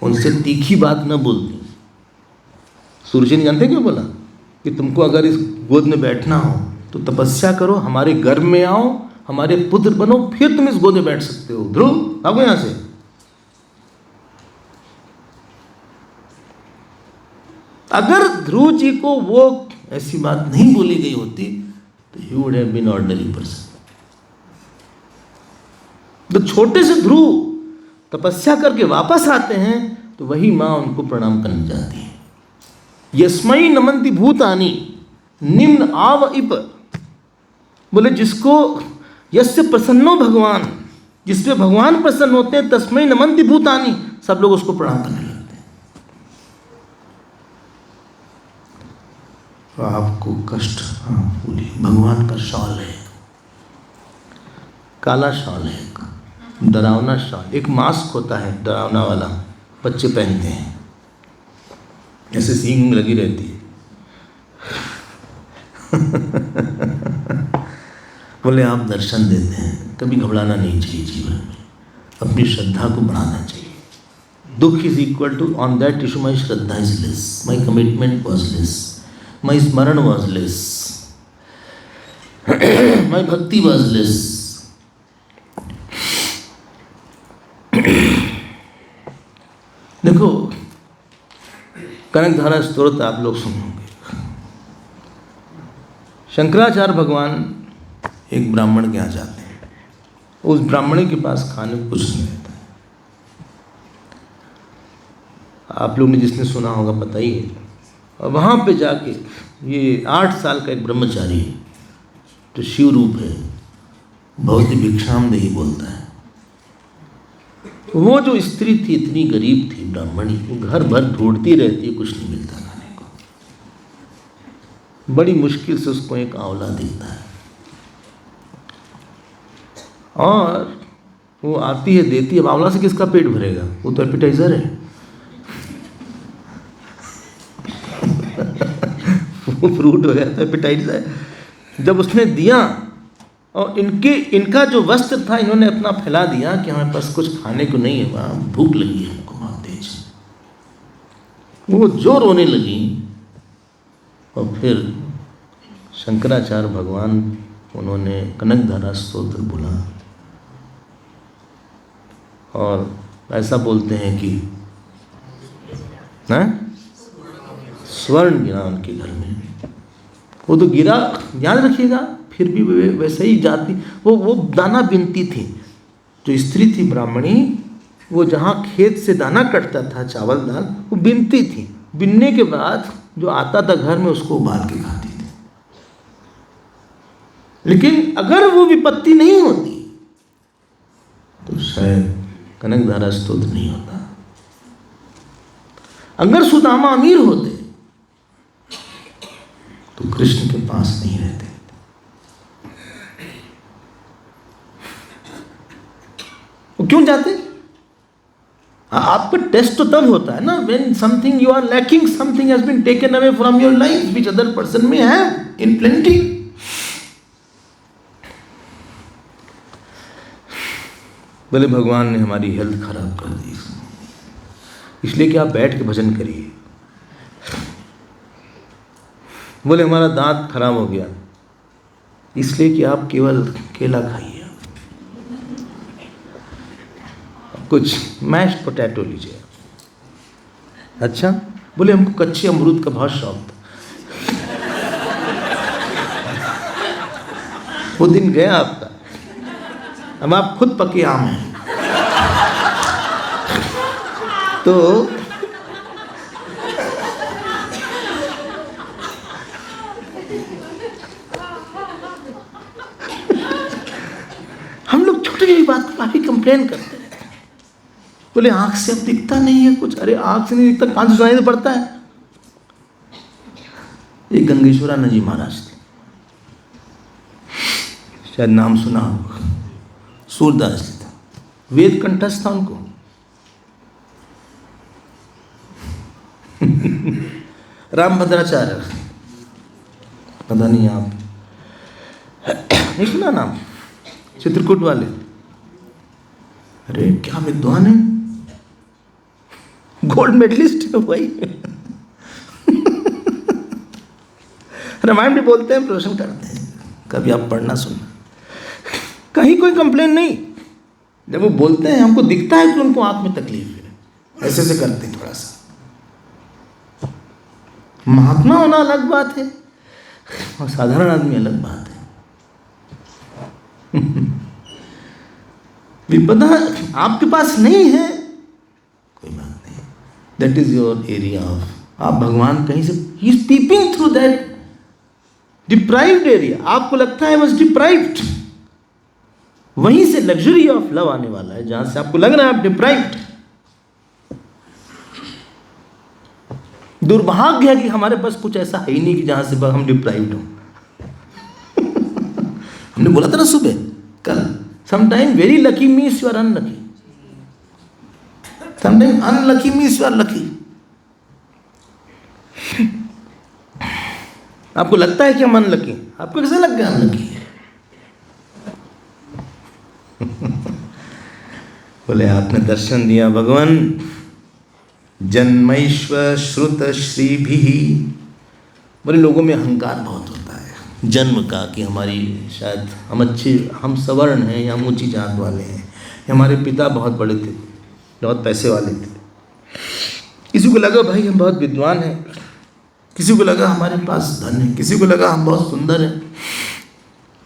उनसे तीखी बात न बोलती। सुरुचि ने जानते क्यों बोला कि तुमको अगर इस गोद में बैठना हो तो तपस्या करो, हमारे गर्भ में आओ, हमारे पुत्र बनो, फिर तुम इस गोद में बैठ सकते हो। ध्रुव भागो यहां से। अगर ध्रुव जी को वो ऐसी बात नहीं बोली गई होती तो he would have been ordinary person. तो छोटे से ध्रुव तपस्या करके वापस आते हैं तो वही माँ उनको प्रणाम करने जाती है। यस्मै नमन्ति भूतानि निम्न आव इप। बोले जिसको यस्य प्रसन्नो भगवान, जिस पे भगवान प्रसन्न होते हैं, तस्मै नमन्ति भूतानि, सब लोग उसको प्रणाम करने लगते हैं। तो आपको कष्ट, हाँ बोलिए, भगवान का शॉल है, काला शॉल है, डरावना शॉल, एक मास्क होता है डरावना वाला, बच्चे पहनते हैं, ऐसे सींग लगी रहती है। बोले आप दर्शन देते हैं, कभी घबराना नहीं चाहिए जीवन में, अपनी श्रद्धा को बढ़ाना चाहिए। दुख is equal to on that issue my श्रद्धा is less, my commitment was less, my स्मरण वॉज लेस, माई भक्ति वॉज लेस। देखो कनकधारा स्तोत्र आप लोग सुनोगे। शंकराचार्य भगवान एक ब्राह्मण के यहाँ जाते हैं, उस ब्राह्मणी के पास खाने को कुछ नहीं रहता है। आप लोग ने जिसने सुना होगा पता ही है। और वहाँ पे जाके ये 8 साल का एक ब्रह्मचारी है जो शिव रूप है, बहुत ही भिक्षामदेही बोलता है। वो जो स्त्री थी इतनी गरीब थी ब्राह्मणी, वो घर भर ढूंढती रहती है, कुछ नहीं मिलता खाने को। बड़ी मुश्किल से उसको एक आंवला दिखता है और वो आती है देती है। अब आंवला से किसका पेट भरेगा, वो तो एपिटाइजर है। वो फ्रूट हो गया तो एपिटाइजर है। जब उसने दिया और इनका जो वस्त्र था इन्होंने अपना फैला दिया कि हमारे पास कुछ खाने को नहीं है, वहाँ भूख लगी है हमको बहुत तेज। वो जो रोने लगी और फिर शंकराचार्य भगवान उन्होंने कनकधारा स्तोत्र बोला और ऐसा बोलते हैं कि स्वर्ण गिरा उनके घर में। वो तो गिरा, याद रखिएगा, फिर भी वैसे ही जाती। वो दाना बिनती थी, जो स्त्री थी ब्राह्मणी, वो जहाँ खेत से दाना कटता था चावल दाल, वो बिनती थी। बिनने के बाद जो आता था घर में उसको उबाल के खाती थी। लेकिन अगर वो विपत्ति नहीं होती तो शायद कनकधारा स्तोत्र नहीं होता। अगर सुदामा अमीर होते तो कृष्ण के पास नहीं रहते। वो क्यों जाते? आपका टेस्ट तो तब होता है ना, when something you are lacking, something has been taken away from your life which other person may have in plenty. बोले भगवान ने हमारी हेल्थ खराब कर दी, इसलिए कि आप बैठ के भजन करिए। बोले हमारा दांत खराब हो गया, इसलिए कि आप केवल केला खाइए, कुछ मैश्ड पोटैटो लीजिए। अच्छा, बोले हमको कच्चे अमरूद का बहुत शौक था। वो दिन गया आपका, अब आप खुद पके आम हैं। तो हम लोग छोटी छोटी बात पर काफी कंप्लेन करते हैं। बोले आंख से अब दिखता नहीं है कुछ। अरे आंख से नहीं दिखता, कान से सुनाई तो पड़ता है। एक गंगेश्वरानंद जी महाराज थे, शायद नाम सुना होगा, सूरदास जी था, वेद कंठस्थ था उनको। रामभद्राचार्य, पता नहीं आप नहीं सुना नाम, चित्रकूट वाले। अरे क्या विद्वान है, गोल्ड मेडलिस्ट है भाई। रामायण भी बोलते हैं, प्रवचन करते हैं, कभी आप पढ़ना सुनना, कहीं कोई कंप्लेन नहीं। जब वो बोलते हैं हमको दिखता है कि उनको आंख में तकलीफ है, ऐसे से करते हैं थोड़ा सा। महात्मा होना अलग बात है और साधारण आदमी अलग बात है। विपदा आपके पास नहीं है, कोई बात नहीं, that is your area of, आप भगवान कहीं से, he is peeping through that deprived area. आपको लगता है बस डिप्राइव्ड, वहीं से लग्जरी ऑफ लव आने वाला है, जहां से आपको लग रहा है आप डिप्राइव्ड। दुर्भाग्य है कि हमारे पास कुछ ऐसा है ही नहीं कि जहां से हम डिप्राइव्ड हो। हमने बोला था ना सुबह कल, sometime very lucky means you are unlucky, sometime unlucky means you are lucky. आपको लगता है कि हम अनलकी, आपको कैसे लग गया अनलकी है? बोले आपने दर्शन दिया भगवान। जन्मैश्व श्रुत श्रीभिः। बोले लोगों में अहंकार बहुत होता है जन्म का, कि हमारी शायद हम सवर्ण हैं या हम ऊंची जात वाले हैं, या हमारे पिता बहुत बड़े थे, बहुत पैसे वाले थे। किसी को लगा भाई हम बहुत विद्वान हैं, किसी को लगा हमारे पास धन है, किसी को लगा हम बहुत सुंदर हैं।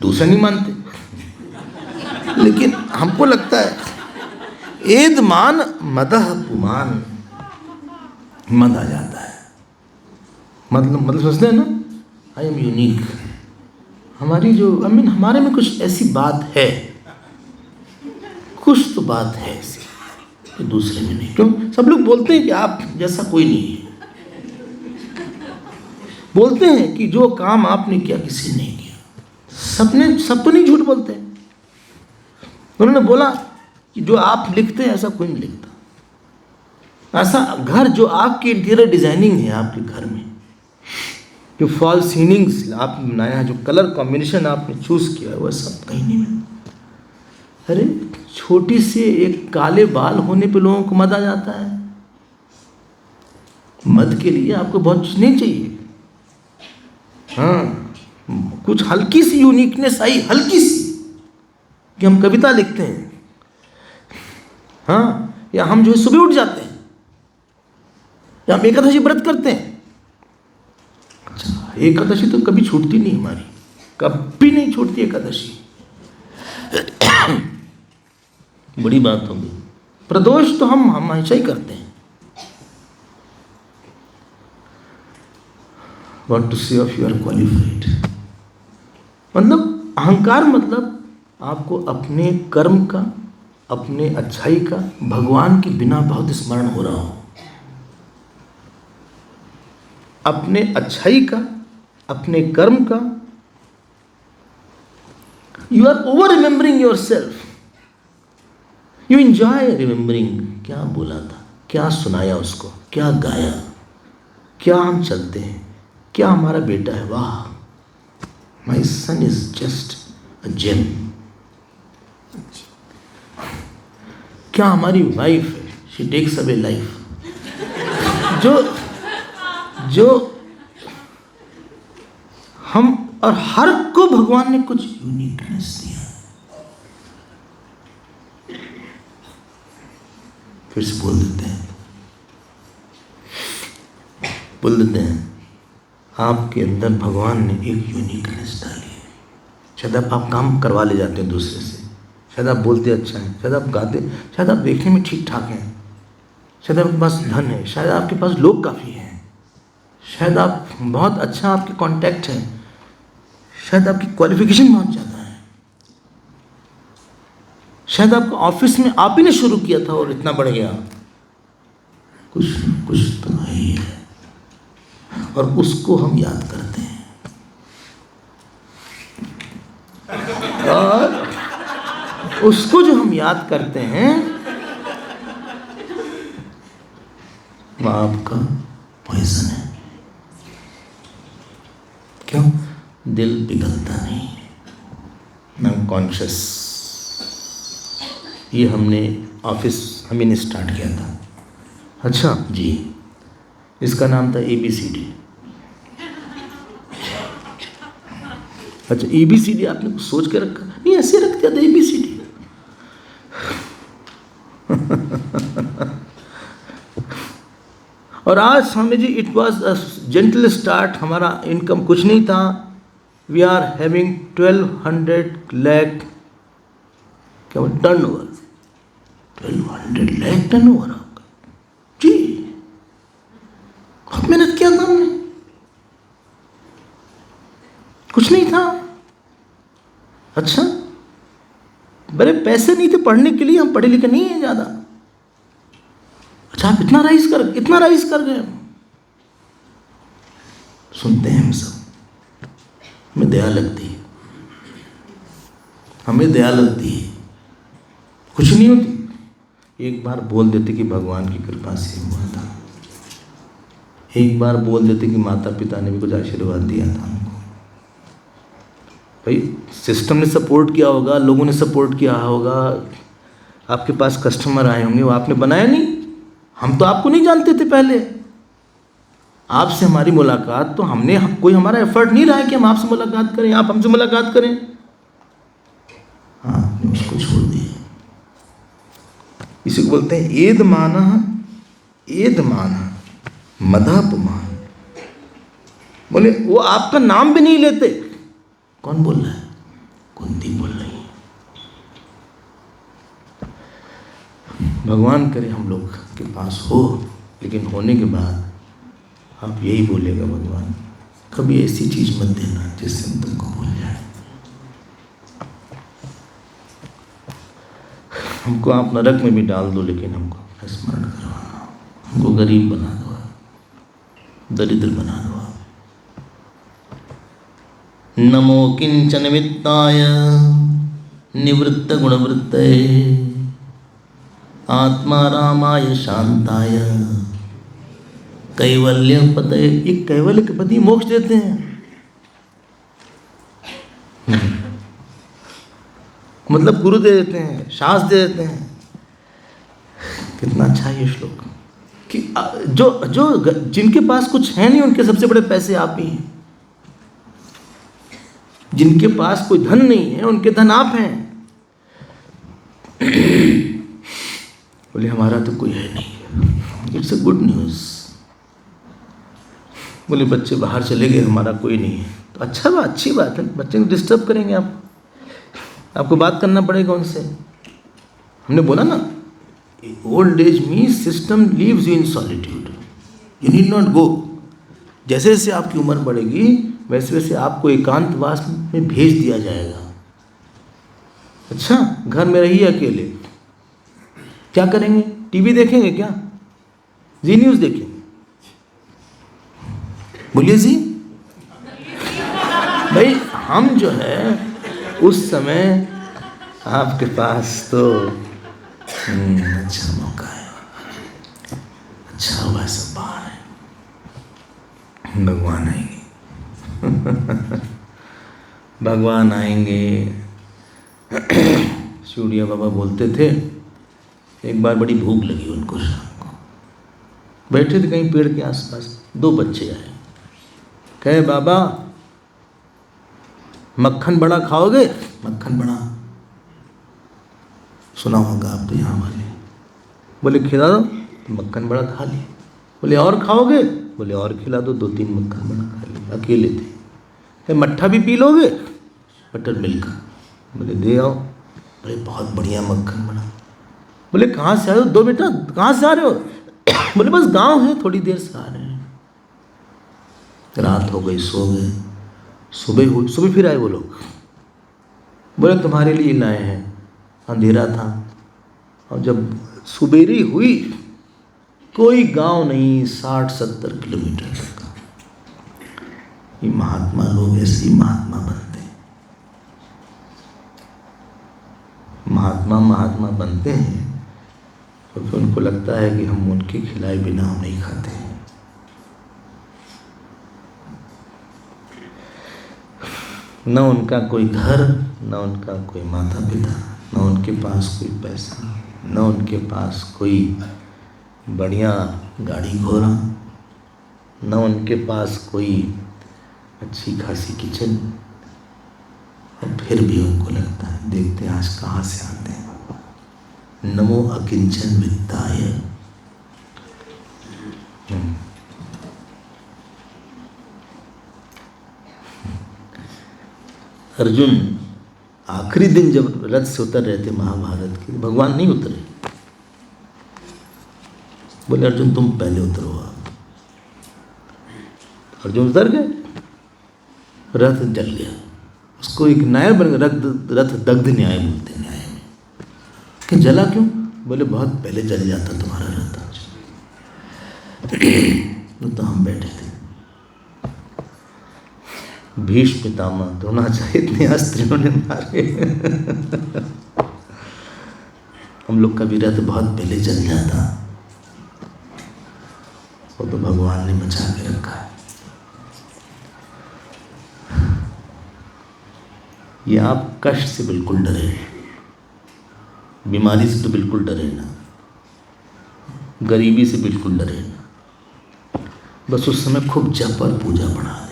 दूसरा नहीं मानते, लेकिन हमको लगता है एदमान मदह पुमान, मद आ जाता है। मतलब सोचते हैं ना, आई एम यूनिक, हमारी जो हमारे में कुछ ऐसी बात है, कुछ तो बात है ऐसी कि दूसरे में नहीं। क्यों? सब लोग बोलते हैं कि आप जैसा कोई नहीं है, बोलते हैं कि जो काम आपने किया किसी ने नहीं किया। सब तो नहीं झूठ बोलते हैं। उन्होंने बोला कि जो आप लिखते हैं ऐसा कोई नहीं लिखता। ऐसा घर जो आपकी इंटीरियर डिजाइनिंग है, आपके घर में जो फॉल सीलिंग्स आपने बनाया है, जो कलर कॉम्बिनेशन आपने चूज किया है, वह सब कहीं नहीं मिलता। अरे छोटी सी एक काले बाल होने पे लोगों को मद आ जाता है। मद के लिए आपको बहुत कुछ नहीं चाहिए। हाँ, कुछ हल्की सी यूनिकनेस आई, हल्की सी, कि हम कविता लिखते हैं, हाँ, या हम जो है सुबह उठ जाते हैं, या हम एकादशी व्रत करते हैं। अच्छा, एकादशी तो कभी छूटती नहीं हमारी, कभी नहीं छूटती एकादशी। बड़ी बात होगी। प्रदोष तो हम हमेशा ही करते हैं। What to say of you are qualified? मतलब अहंकार मतलब आपको अपने कर्म का, अपने अच्छाई का भगवान के बिना बहुत स्मरण हो रहा हो, अपने अच्छाई का, अपने कर्म का। You are over remembering yourself, you enjoy remembering. क्या बोला था, क्या सुनाया उसको, क्या गाया, क्या हम चलते हैं, क्या हमारा बेटा है, वाह, माई सन इज जस्ट अ जेम। क्या हमारी वाइफ है, शी टेक्स अवे लाइफ। जो हम, और हर को भगवान ने कुछ यूनिकनेस दिया। फिर से बोल देते हैं, आपके अंदर भगवान ने एक यूनिकनेस डाली है। शायद आप काम करवा ले जाते हैं दूसरे से, शायद आप बोलते अच्छा हैं, शायद आप गाते, शायद आप देखने में ठीक ठाक हैं, शायद आपके पास धन है, शायद आपके पास लोग काफ़ी हैं, शायद आप बहुत अच्छा आपके कांटेक्ट है, शायद आपकी क्वालिफिकेशन बहुत ज़्यादा है, शायद आपका ऑफिस में आप ही ने शुरू किया था और इतना बढ़ गया। कुछ तो है ही है, और उसको हम याद करते हैं। और उसको जो हम याद करते हैं, वह आपका पॉइजन है। क्यों? दिल पिघलता नहीं, अनकॉन्शियस। ये हमने ऑफिस हम ही ने स्टार्ट किया था। अच्छा जी, इसका नाम था ABCD। अच्छा, ABCD आपने कुछ सोच के रखा नहीं, ऐसे रख दिया था ABCD। और आज Swami ji, it was a gentle start. हमारा इनकम कुछ नहीं था। वी आर हैविंग 1200 लाख क्या turn over, 1200 lakh turn over आपका जी। बहुत मेहनत किया था हमने, कुछ नहीं था। अच्छा, बड़े पैसे नहीं थे पढ़ने के लिए, हम पढ़े लिखे नहीं है ज़्यादा। अच्छा, आप इतना राइज कर गए। सुनते हैं हम सब, हमें दया लगती है, कुछ नहीं होती। एक बार बोल देते कि भगवान की कृपा से हुआ था, एक बार बोल देते कि माता पिता ने भी कुछ आशीर्वाद दिया था हमको। भाई सिस्टम ने सपोर्ट किया होगा, लोगों ने सपोर्ट किया होगा, आपके पास कस्टमर आए होंगे, वो आपने बनाया नहीं। हम तो आपको नहीं जानते थे पहले, आपसे हमारी मुलाकात तो हमने, कोई हमारा एफर्ट नहीं रहा है कि हम आपसे मुलाकात करें, आप हमसे मुलाकात करें। हाँ, आपने उसको छोड़ दिया। इसी को बोलते हैं एद माना मदापमान। बोले वो आपका नाम भी नहीं लेते। कौन बोल रहा है? कुंती बोल रही है। भगवान करे हम लोग के पास हो, लेकिन होने के बाद आप यही बोलेगा, भगवान कभी ऐसी चीज मत देना जिससे हम तुमको भूल जाए। हमको आप नरक में भी डाल दो, लेकिन हमको स्मरण करवाना, हमको गरीब बना दो, दरिद्र बना दो। नमो किंचन वित्ताय निवृत्त गुणवृत्तये आत्मा रामाय शांताय कैवल्य पतये। ये कैवल्य के पति मोक्ष देते हैं। मतलब गुरु दे देते हैं, शास्त्र दे देते हैं। कितना अच्छा ये श्लोक कि जो जिनके पास कुछ है नहीं, उनके सबसे बड़े पैसे आप ही हैं। जिनके पास कोई धन नहीं है, उनके धन आप हैं। बोले हमारा तो कोई है नहीं। It's a good news. बोले बच्चे बाहर चले गए, हमारा कोई नहीं है, तो अच्छा बात, अच्छी बात है। बच्चे को डिस्टर्ब करेंगे आप, आपको बात करना पड़ेगा उनसे। हमने बोला ना, old age means system leaves you in solitude, you need not go. जैसे जैसे आपकी उम्र बढ़ेगी, वैसे वैसे आपको एकांतवास में भेज दिया जाएगा। अच्छा, घर में रहिए अकेले, क्या करेंगे? टीवी देखेंगे क्या? जी न्यूज़ देखेंगे? बोलिए जी। भाई हम जो है उस समय आपके पास तो अच्छा मौका है, अच्छा हुआ सब बाहर है। भगवान आएंगे भगवान आएंगे। सूर्या बाबा बोलते थे, एक बार बड़ी भूख लगी उनको, शाम को बैठे थे कहीं पेड़ के आसपास, दो बच्चे आए, कहे बाबा मक्खन बड़ा खाओगे? मक्खन बड़ा सुना होगा आप तो यहाँ वाले। बोले खिला दो, तो मक्खन बड़ा खा लिया। बोले और खाओगे? बोले और खिला दो, 2-3 मक्खन बड़ा खा लिया। अकेले थे। मट्ठा भी पी लोगे? Butter milk. बोले दे आओ। बोले बहुत बढ़िया मक्खन बना। बोले कहाँ से आए हो? दो बेटा, कहाँ से आ रहे हो? बोले बस गांव है, थोड़ी देर से आ रहे हैं। रात हो गई, सो गए। सुबह हुई, सुबह फिर आए वो लोग। बोले तुम्हारे लिए लाए हैं। अंधेरा था, और जब सुबेरी हुई, कोई गांव नहीं, 60-70 किलोमीटर तक। ये महात्मा लोग ऐसे ही महात्मा बनते हैं। महात्मा बनते हैं क्योंकि उनको लगता है कि हम उनके खिलाए बिना हम नहीं खाते हैं। न उनका कोई घर, न उनका कोई माता पिता, न उनके पास कोई पैसा, न उनके पास कोई बढ़िया गाड़ी घोड़ा, न उनके पास कोई अच्छी खासी किचन, और फिर भी उनको लगता है, देखते हैं आज कहाँ से आते हैं। नमो अकिंचन वित्ताय। अर्जुन आखिरी दिन जब रथ से उतर रहे थे महाभारत के, भगवान नहीं उतरे। बोले अर्जुन तुम पहले उतरो। आप अर्जुन उतर गए, रथ जल गया। उसको एक न्याय बन गया, रथ दग्ध न्याय बोलते हैं। न्याय में कि जला क्यों? बोले बहुत पहले जल जाता तुम्हारा रथ आज। तो हम बैठे थे, भीष्म पितामह द्रोणाचार्य इतने अस्त्रों ने मारे। हम लोग का भी रथ बहुत पहले जल जाता, वो तो भगवान ने बचा के रखा है। ये आप कष्ट से बिल्कुल डरे, बीमारी से तो बिल्कुल डरे ना, गरीबी से बिल्कुल डरे ना, बस उस समय खूब जप और पूजा बढ़ा दें।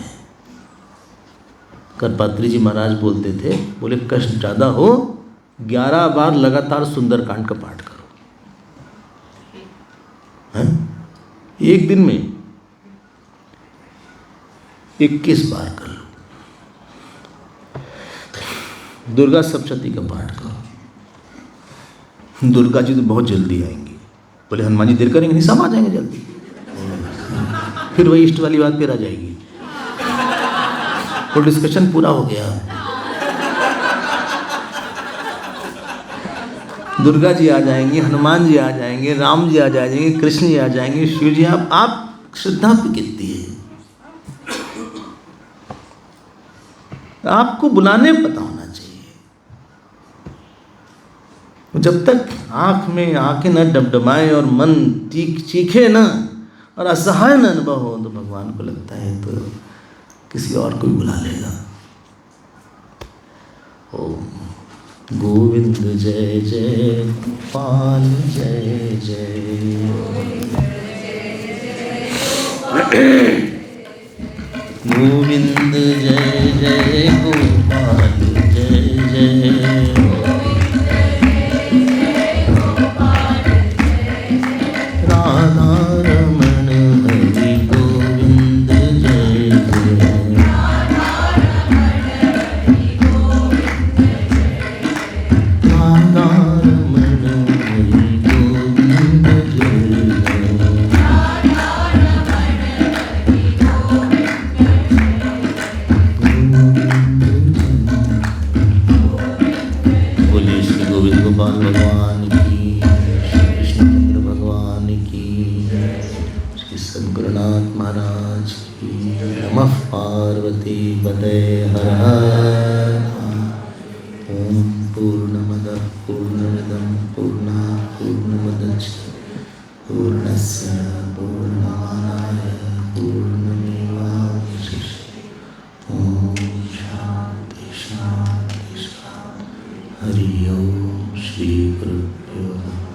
करपात्री जी महाराज बोलते थे, बोले कष्ट ज़्यादा हो 11 बार लगातार सुंदरकांड का पाठ करो, हैं? एक दिन में 21 बार कर लो। दुर्गा सप्तशती का पाठ करो। दुर्गा जी तो बहुत जल्दी आएंगी। बोले हनुमान जी देर करेंगे? नहीं, सब आ जाएंगे जल्दी। फिर वही इष्ट वाली बात फिर आ जाएगी, वो डिस्कशन पूरा हो गया। दुर्गा जी आ जाएंगी, हनुमान जी आ जाएंगे, राम जी आ जाएंगे, कृष्ण जी आ जाएंगे, शिव जी। आप श्रद्धा पे कितनी है? आपको बुलाने पता होना चाहिए। जब तक आंख में आंखें न डबडबाएं और मन चीखे ना और असहाय न अनुभव हो, तो भगवान को लगता है तो किसी और को भी बुला लेगा। ओम गोविंद जय जय गोपाल जय जय, गोविंद जय जय गोपाल जय जय, राधा रमण हरि गोविंद जय जय, राधा रमण हरि गोविंद जय जय। बोलिए श्री गोविंद गोपाल भगवान की, श्री कृष्णचंद्र भगवान की, श्री सद्गुरुनाथ महाराज की। नमः पार्वती पते हर हर। ओम पूर्णमदः पूर्णमिदं पूर्णात् पूर्णमुदच्यते पूर्णस्य पूर्णमादाय पूर्णमेवावशिष्यते। ओम शांति शांति शांति। हरि ओम। श्री गुरुभ्यो नमः।